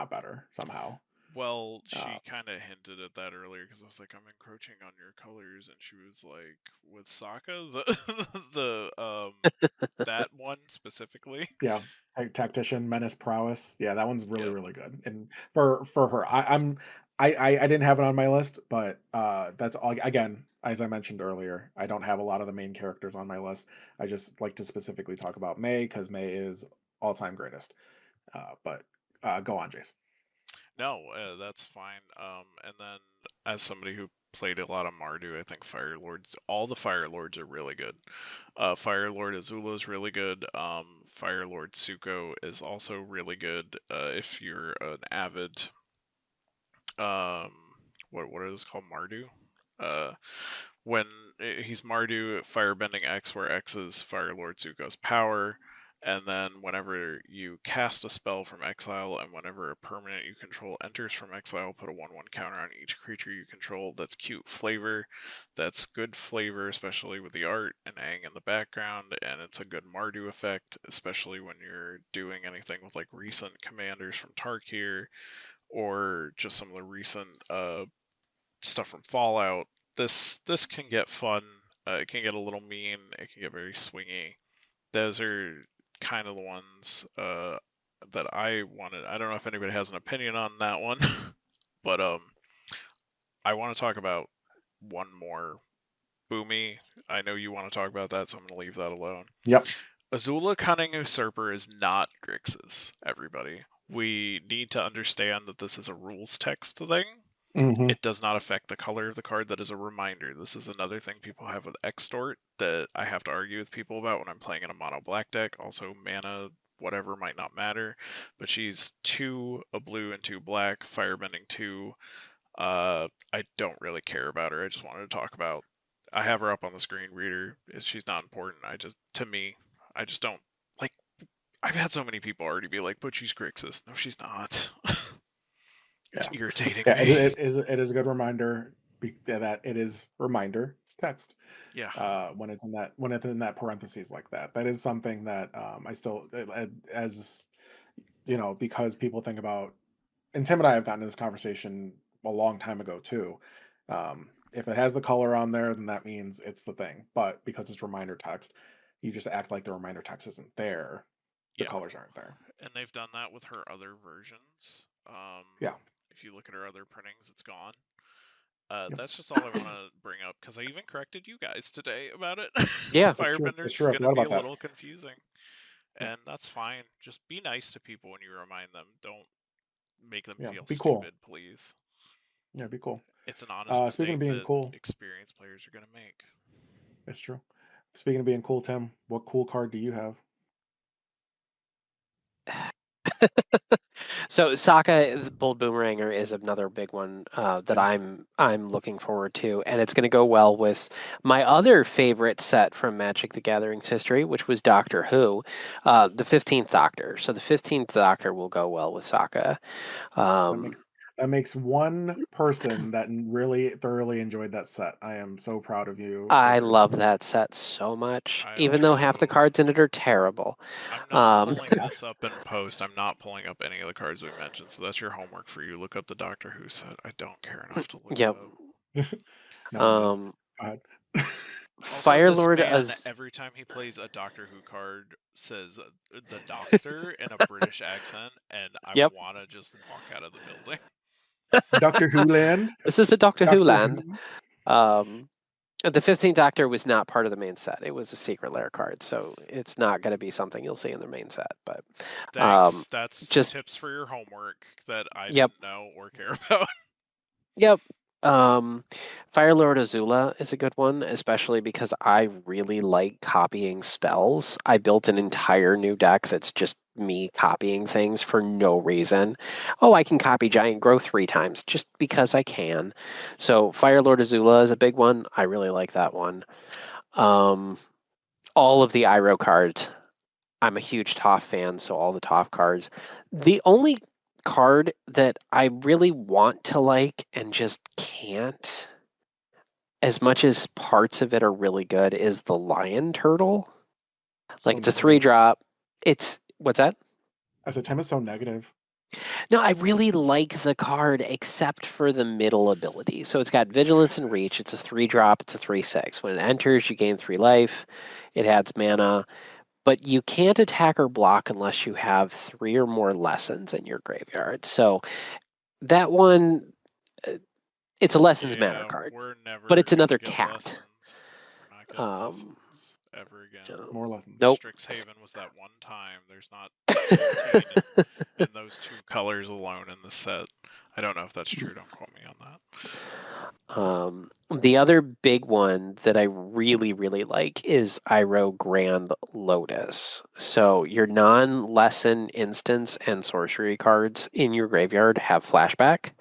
better somehow. Well, Uh, she kind of hinted at that earlier because I was like, I'm encroaching on your colors, and she was like, with Sokka, the that one specifically. yeah, Tactician, Menace, Prowess. Yeah, that one's really Yep. really good. And for her, I didn't have it on my list, but that's all. Again, as I mentioned earlier, I don't have a lot of the main characters on my list. I just like to specifically talk about May because May is all time greatest. But go on, Jace. No, that's fine. And then as somebody who played a lot of Mardu, I think Fire Lords, all the Fire Lords are really good. Fire Lord Azula is really good. Fire Lord Suko is also really good. If you're an avid, um, what is called Mardu? Uh, when he's Mardu, Firebending X, where X is Fire Lord Zuko's power, and then whenever you cast a spell from exile, and whenever a permanent you control enters from exile, put a 1/1 counter on each creature you control. That's cute flavor. That's good flavor, especially with the art and Aang in the background, and it's a good Mardu effect, especially when you're doing anything with like recent commanders from Tarkir or just some of the recent stuff from Fallout. This can get fun. It can get a little mean. It can get very swingy. Those are kind of the ones that I wanted. I don't know if anybody has an opinion on that one, but I want to talk about one more. Boomy. I know you want to talk about that, so I'm going to leave that alone. Yep. Azula Cunning Usurper is not Grixis, everybody. We need to understand that this is a rules text thing. Hmm. It does not affect the color of the card. That is a reminder. This is another thing people have with Extort that I have to argue with people about when I'm playing in a mono black deck. Also, mana, whatever, might not matter. But she's 2, a blue, and 2 black, firebending 2. I don't really care about her. I just wanted to talk about. I have her up on the screen reader. She's not important. To me, I just don't like. I've had so many people already be like, "But she's Grixis." No, she's not. It's Yeah. irritating Yeah, me. it is a good reminder that it is reminder text. Yeah. When it's in that parentheses like that. That is something that I still as because people think about, and Tim and I have gotten into this conversation a long time ago too. If it has the color on there, then that means it's the thing. But because it's reminder text, you just act like the reminder text isn't there. The Yeah. colors aren't there. And they've done that with her other versions. Yeah. If you look at her other printings, it's gone. Yep. That's just all I want to bring up because I even corrected you guys today about it. Yeah. That's true. That's Firebenders true. I going to forgot be a about that. little confusing, Yeah. and that's fine. Just be nice to people when you remind them. Don't make them Yeah. feel Be cool. stupid, please. Yeah. Be cool. It's an honest Speaking mistake of being that cool, experienced players are going to make. it's true. Speaking of being cool, Tim, what cool card do you have? So Sokka, the Bold Boomeranger, is another big one that Yeah. I'm looking forward to, and it's going to go well with my other favorite set from Magic: The Gathering's history, which was Doctor Who, the 15th Doctor. So the 15th Doctor will go well with Sokka. That Um, makes that makes one person that really thoroughly enjoyed that set. I am so proud of you, I Wizard. love that set so much, I even though also. half the cards in it are terrible. I'm not Um, pulling this up in post. I'm not pulling up any of the cards we mentioned, so that's your homework for you. Look up the Doctor Who set. I don't care enough to look it yep. up. No one does. Um, Go ahead. Also, Fire this Lord man, Az. every time he plays a Doctor Who card, says the Doctor in a British accent, and I Yep. want to just walk out of the building. Doctor Who land. This is a Doctor Who Doctor land. Who. The 15th Doctor was not part of the main set. It was a secret lair card, so it's not going to be something you'll see in the main set. But Thanks. That's just tips for your homework that I yep, didn't know or care about. yep. Fire Lord Azula is a good one, especially because I really like copying spells. I built an entire new deck that's just me copying things for no reason. Oh, I can copy Giant Growth 3 times just because I can. So Fire Lord Azula is a big one. I really like that one. Um, all of the Iroh cards. I'm a huge Toph fan, so all the Toph cards. The only card that I really want to like and just can't, as much as parts of it are really good, is the Lion Turtle. So Like it's a 3 negative. drop. It's what's that? I said Tim is so negative. No, I really like the card except for the middle ability. So it's got Vigilance and Reach. It's a 3 drop. It's a 3/6. When it enters, you gain 3 life. It adds mana. But you can't attack or block unless you have 3 or more lessons in your graveyard. So that one, uh, it's a lessons matter Yeah, card, we're but never it's gonna another get cat. lessons. We're not getting Um, lessons ever again. More lessons. nope. Strixhaven was that one time. There's not 15 in those two colors alone in the set. I don't know if that's true. Don't quote me on that. The other big one that I really, really like is Iroh Grand Lotus. So your non-lesson instance and sorcery cards in your graveyard have flashback,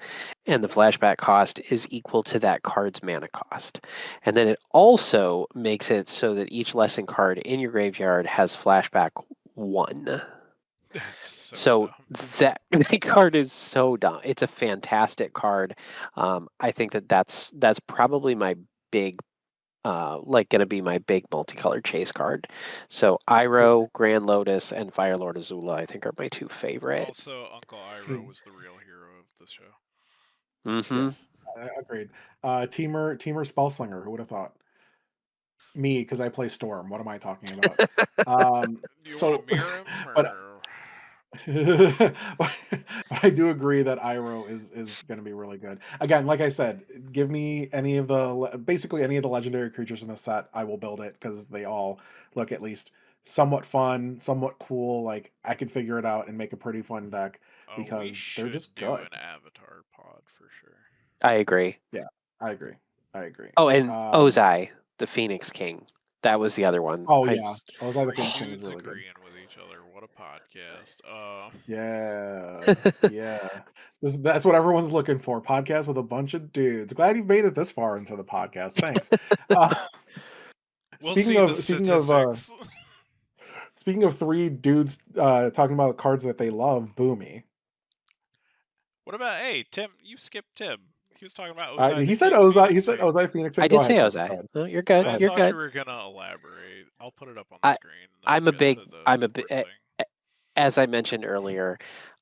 and the flashback cost is equal to that card's mana cost. And then it also makes it so that each lesson card in your graveyard has flashback 1. That's so So dumb. that card is so dumb. It's a fantastic card. I think that's probably my big going to be my big multicolored chase card. So Absolutely. Iroh, Grand Lotus, and Fire Lord Azula I think are my 2 favorite. Also, Uncle Iroh Agreed. was the real hero of the show. Mm-hmm. Yes. Agreed. Teamer Spellslinger. Who would have thought? Me, because I play Storm. What am I talking about? Do you want to So, mirror him but or? but I do agree that Iroh is going to be really good. Again, like I said, give me any of basically any of the legendary creatures in the set, I will build it because they all look at least somewhat fun, somewhat cool. Like I could figure it out and make a pretty fun deck Oh, we because they're should just do good. an Avatar pod for sure. I agree. Yeah, I agree. I agree. Oh, and Um, Ozai, the Phoenix King. That was the other one. oh I yeah, Just Ozai the three Phoenix King is dudes really good. agreeing with each other. What a podcast. Yeah, yeah. That's what everyone's looking for. Podcast with a bunch of dudes. Glad you've made it this far into the podcast. Thanks. Uh, We'll speaking see the of speaking of statistics. Speaking of three dudes talking about cards that they love, Boomy. What about, hey, Tim? You skipped Tim. He was talking about Ozai He the said King Ozai. He Phoenix said King. Ozai Phoenix. I Go did ahead, say Tim. Go Jose. ahead. Oh, you're good. Go I ahead. You're thought you good. were gonna elaborate. I'll put it up on the I screen, and then I'm we'll a get big to the I'm a important big thing. as I mentioned earlier,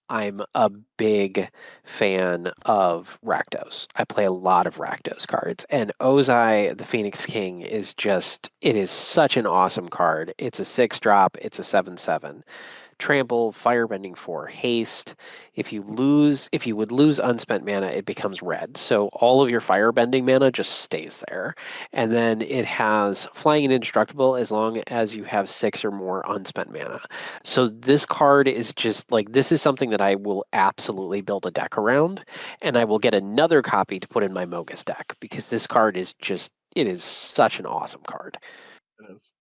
I'm a big fan of Rakdos. I play a lot of Rakdos cards, and Ozai the Phoenix King is just it is such an awesome card. It's a 6-drop, it's a 7/7. Trample, Firebending 4, Haste. If you would lose unspent mana, it becomes red. So all of your Firebending mana just stays there. And then it has Flying and Indestructible as long as you have 6 or more unspent mana. So this card is just like this is something that I will absolutely build a deck around, and I will get another copy to put in my Mogus deck because this card is just it is such an awesome card. It is.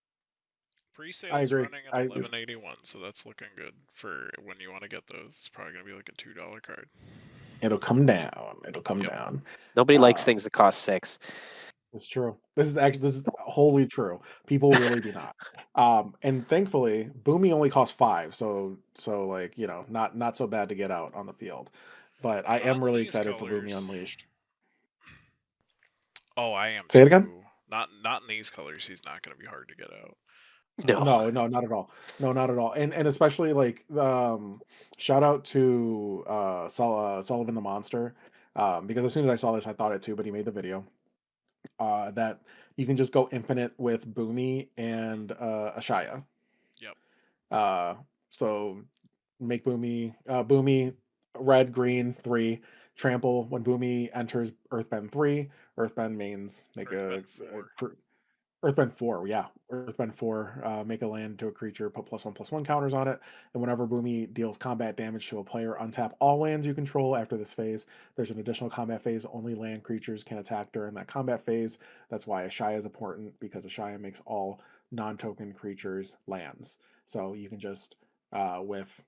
I Pre-sales agree. running at I agree. 11.81, so that's looking good for when you want to get those. It's probably gonna be like a $2 card. It'll come down. It'll come Yep. down. Nobody likes Um, things that cost 6. it's true. This is wholly true. People really do not. And thankfully, Boomy only costs 5, so like not so bad to get out on the field. But I Not am in really these excited for Boomy colors. Unleashed. Oh, I am Say it again. too. Not in these colors. He's not gonna be hard to get out. No. No, not at all. No, not at all. And especially like shout out to Sullivan the Monster. Because as soon as I saw this, I thought it too, but he made the video. That you can just go infinite with Boomy and Ashaya. Yep. Uh, so make Boomy red, green, 3. Trample when Boomy enters Earthbend 3. Earthbend means make Earthbend 4. Earthbend 4, yeah. Earthbend 4, make a land to a creature, put +1/+1 counters on it, and whenever Boomy deals combat damage to a player, untap all lands you control after this phase. There's an additional combat phase. Only land creatures can attack during that combat phase. That's why Ashaya is important, because Ashaya makes all non-token creatures lands. So you can just, with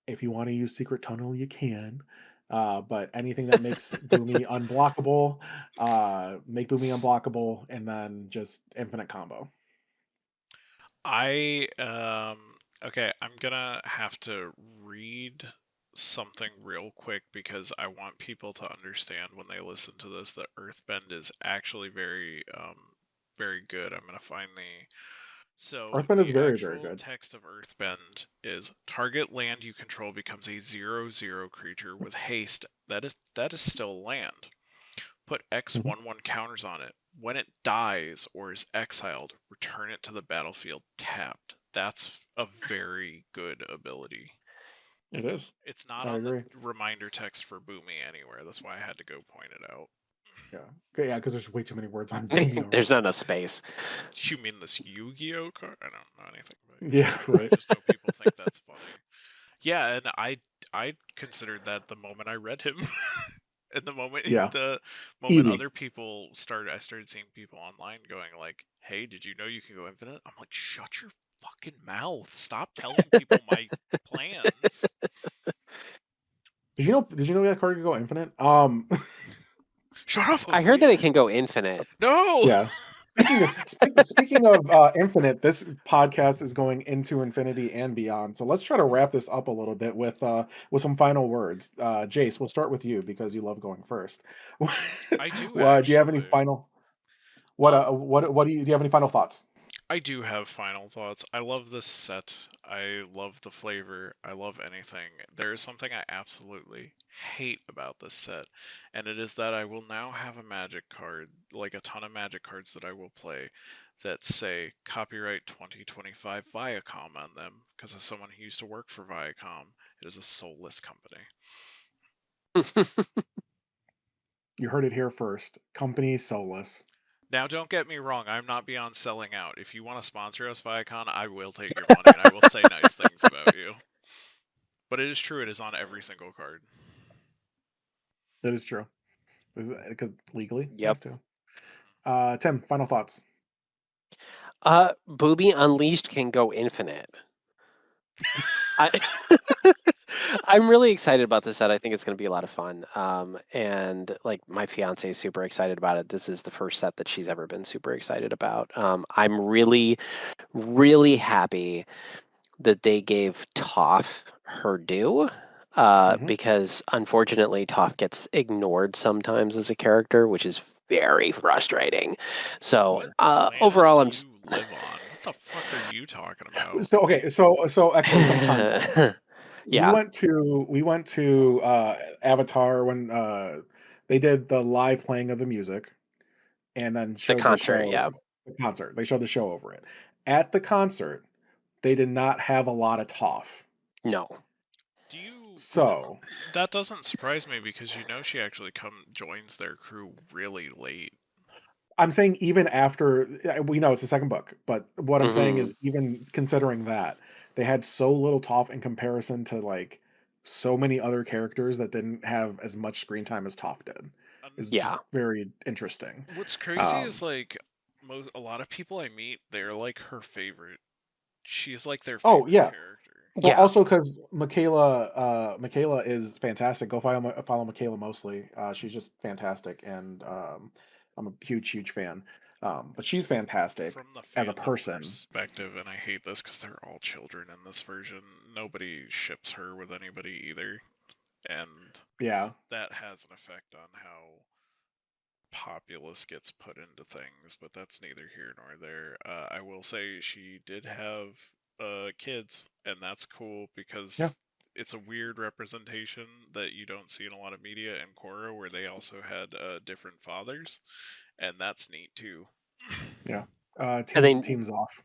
if you want to use Secret Tunnel, you can. But anything that makes Boomy unblockable, make Boomy unblockable, and then just infinite combo. I okay, I'm gonna have to read something real quick because I want people to understand when they listen to this that Earthbend is actually very good. I'm gonna find so Earthbend is the very, very actual good. text of Earthbend is target land you control becomes a 0/0 creature with haste. That is still land. Put Mhm. X/1/1 counters on it. When it dies or is exiled, return it to the battlefield tapped. That's a very good ability. It is. It's not I on the agree. reminder text for Boomy anywhere. That's why I had to go point it out. Yeah. Okay, yeah, because there's way too many words on Boomy There's already. not enough space. You mean this Yu-Gi-Oh card? I don't know anything about Yeah, Yu-Gi-Oh. I right. just know people think that's funny. Yeah, and I considered that the moment I read him. And the moment Yeah. the moment Easy. other people started, I started seeing people online going like, "Hey, did you know you can go infinite?" I'm like, "Shut your fucking mouth! Stop telling people my plans." Did you know that card could go infinite? Shut up, I heard that it Jose. can go infinite. No. Yeah. Speaking of infinite, this podcast is going into infinity and beyond. So let's try to wrap this up a little bit with some final words. Jace, we'll start with you because you love going first. I do Well, do you have any actually. final Um, what do you have any final thoughts? I do have final thoughts. I love this set. I love the flavor. I love anything. There is something I absolutely hate about this set, and it is that I will now have a magic card, like a ton of magic cards that I will play, that say copyright 2025 Viacom on them, because as someone who used to work for Viacom, it is a soulless company. You heard it here first. Company soulless. Now, don't get me wrong, I'm not beyond selling out. If you want to sponsor us, Viacom, I will take your money and I will say nice things about you. But it is true, it is on every single card. That is true. Because legally you Yep. have to. Tim, final thoughts. Booby Unleashed can go infinite. I I'm really excited about this set. I think it's going to be a lot of fun. And like my fiance is super excited about it. This is the first set that she's ever been super excited about. I'm really, really happy that they gave Toph her due. Because unfortunately, Toph gets ignored sometimes as a character, which is very frustrating. So What planet overall, do I'm just you live on? What the fuck are you talking about? So okay, so actually some context. We yeah, went to Avatar when they did the live playing of the music and then the showed the concert. show Yeah, the concert. They showed the show over it. At the concert, they did not have a lot of Toph. no, Do you So, That doesn't surprise me because you know she actually joins their crew really late. I'm saying even after we know it's the second book, but what I'm saying hmm is even considering that, they had so little Toph in comparison to, like, so many other characters that didn't have as much screen time as Toph did. And Is just yeah, very interesting. what's crazy is Um like a lot of people I meet, they're like her favorite. She's like their Oh, favorite yeah. character. Well, yeah. also because Michaela is fantastic. Go follow Michaela mostly. She's just fantastic, and, I'm a huge, huge fan. But she's fantastic From the as a fandom person. perspective, and I hate this because they're all children in this version, nobody ships her with anybody either. And Yeah, that has an effect on how populace gets put into things, but that's neither here nor there. I will say she did have kids, and that's cool yeah, because it's a weird representation that you don't see in a lot of media in Korra, where they also had different fathers, and that's neat too. yeah. And Teams off.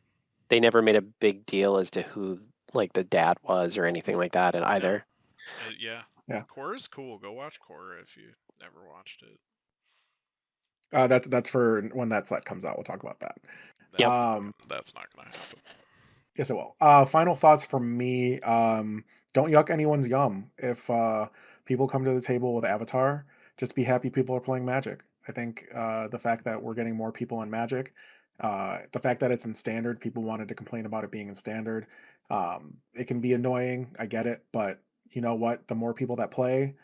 they never made a big deal as to who like the dad was or anything like that, and No, either. yeah, Yeah, Korra's cool. Go watch Korra if you never watched it. that's for when that set comes out. We'll talk about that. Yep. That's not gonna happen. Yes, it will. Final thoughts from me. Don't yuck anyone's yum. If people come to the table with Avatar, just be happy people are playing Magic. I think the fact that we're getting more people in Magic, the fact that it's in Standard, people wanted to complain about it being in Standard. It can be annoying. I get it, but you know what? The more people that play,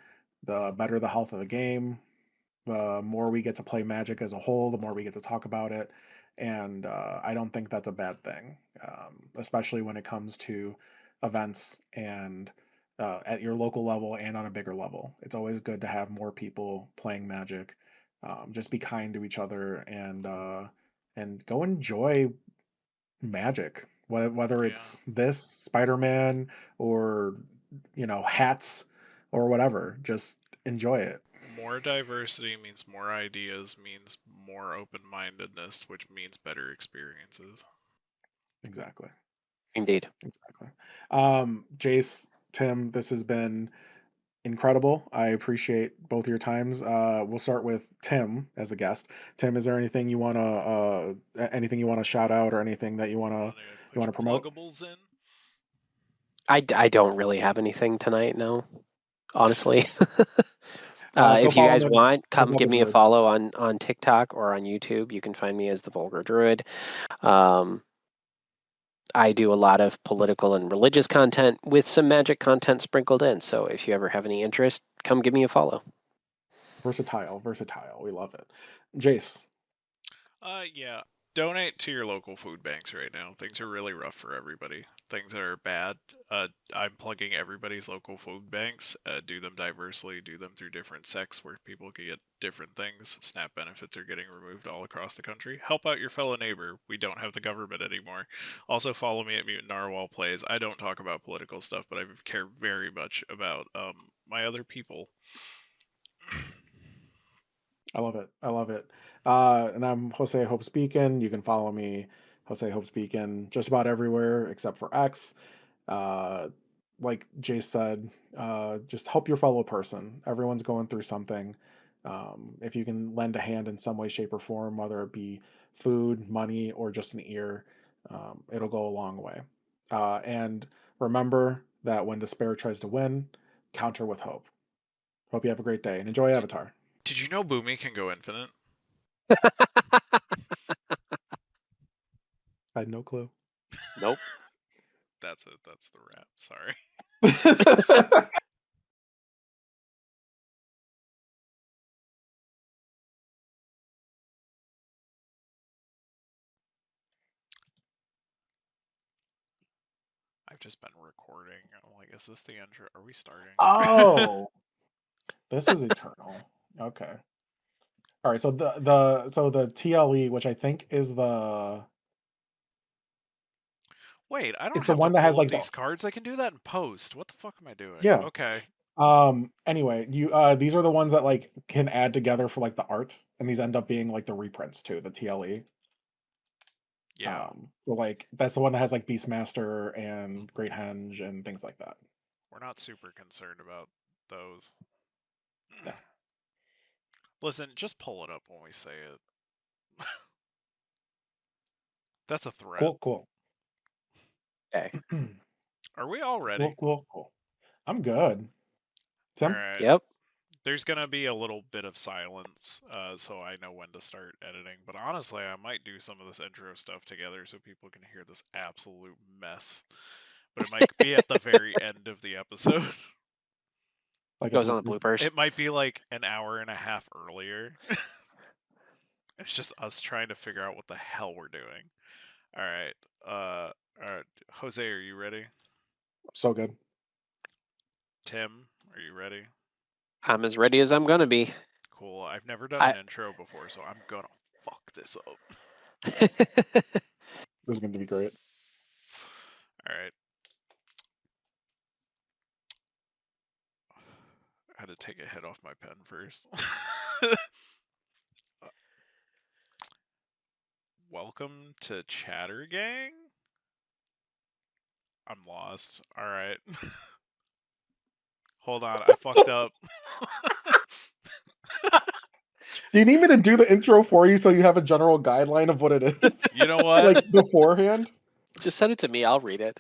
the better the health of the game, the more we get to play Magic as a whole, the more we get to talk about it, and I don't think that's a bad thing, especially when it comes to events and at your local level and on a bigger level. It's always good to have more people playing Magic. Just be kind to each other and go enjoy Magic. Whether Yeah. it's this Spider-Man or hats or whatever, just enjoy it. More diversity means more ideas, means more open mindedness, which means better experiences. Exactly. Indeed. Exactly. Jace, Tim, this has been incredible. I appreciate both your times. We'll start with Tim as a guest. Tim, is there anything you wanna shout out or anything that you You wanna want to you put wanna your promote? pluggables in? I don't really have anything tonight, no, honestly. Go If you follow guys want, the come Vulgar give me a Druid. follow on TikTok or on YouTube. You can find me as the Vulgar Druid. Um, I do a lot of political and religious content with some magic content sprinkled in. So if you ever have any interest, come give me a follow. Versatile, versatile. We love it. Jace, Yeah. Donate to your local food banks right now. Things are really rough for everybody. Things are bad. I'm plugging everybody's local food banks. Do them diversely. Do them through different sects where people can get different things. SNAP benefits are getting removed all across the country. Help out your fellow neighbor. We don't have the government anymore. Also, follow me at Mutant Narwhal Plays. I don't talk about political stuff, but I care very much about my other people. I love it. I love it. And I'm Jose Hope Speaking. You can follow me, Jose Hope Speaking, just about everywhere except for X. Uh, like Jay said, just help your fellow person. Everyone's going through something. If you can lend a hand in some way, shape, or form, whether it be food, money, or just an ear, it'll go a long way. And remember that when despair tries to win, counter with hope. Hope you have a great day and enjoy Did, Avatar. did you know Boomy can go infinite? I had no clue. Nope. That's it. That's the wrap. Sorry. I I've just been recording. I'm like, is this the intro? Are we starting? Oh, this is eternal. Okay. All right. So the TLE, which I think is Wait, I don't it's the have to one that has roll up like these cards. I can do that in post. What the fuck am I doing? yeah. Okay. Anyway, these are the ones that like can add together for like the art, and these end up being like the reprints too, the TLE. Yeah. So like that's the one that has like Beastmaster and Great Henge and things like that. We're not super concerned about those. Yeah. Listen, just pull it up when we say it. That's a threat. Cool. Okay. Are we all ready? Cool. I'm good. All Tim? right. Yep. There's gonna be a little bit of silence, so I know when to start editing. But honestly, I might do some of this intro stuff together so people can hear this absolute mess. But it might be at the very end of the episode. Like a Goes on the blooper. bloopers. It might be like an hour and a half earlier. It's just us trying to figure out what the hell we're doing. All right. All right. Jose, are you ready? So good. Tim, are you ready? I'm as ready as I'm gonna be. Cool. I've never done an intro before, so I'm gonna fuck this up. This is going to be great. All right. I had to take a hit off my pen first. Welcome to Chattergang? I'm lost. All right. Hold on, I fucked up. Do you need me to do the intro for you so you have a general guideline of what it is? You know what? Like beforehand? Just send it to me. I'll read it.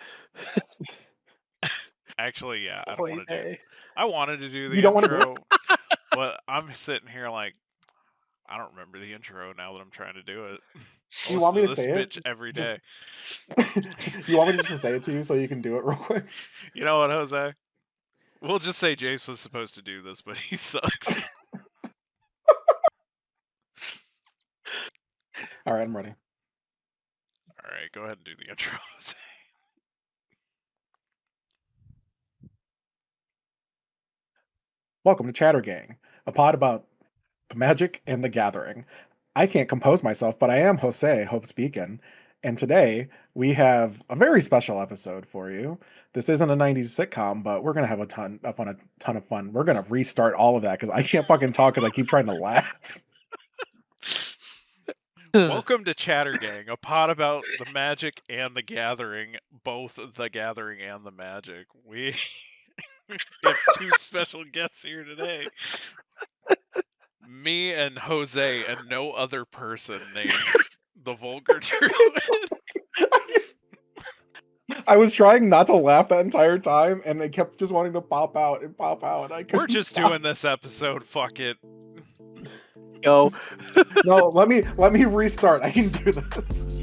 Actually, yeah, I don't want to do. I wanted to do the You don't want to do intro, but I'm sitting here like I don't remember the intro now that I'm trying to do it. I You want me to listen say this it? bitch every Just- day. You want me to just say it to you so you can do it real quick? You know what, Jose? We'll just say Jase was supposed to do this, but he sucks. All right, I'm ready. All right, go ahead and do the intro, Jose. Welcome to Chattergang, a pod about the magic and the gathering. I can't compose myself, but I am Jose, Hope's Beacon, and today we have a very special episode for you. This isn't a 90s sitcom, but we're gonna have a ton of fun. We're gonna restart all of that because I can't fucking talk because I keep trying to laugh. Welcome to Chattergang, a pod about the magic and the gathering, both the gathering and the magic. We have two special guests here today. Me and Jose and no other person named the Vulgar Druid. I was trying not to laugh that entire time, and it kept just wanting to pop out. And I couldn't We're just stop. doing this episode. Fuck it. Go. No, let me restart. I can do this.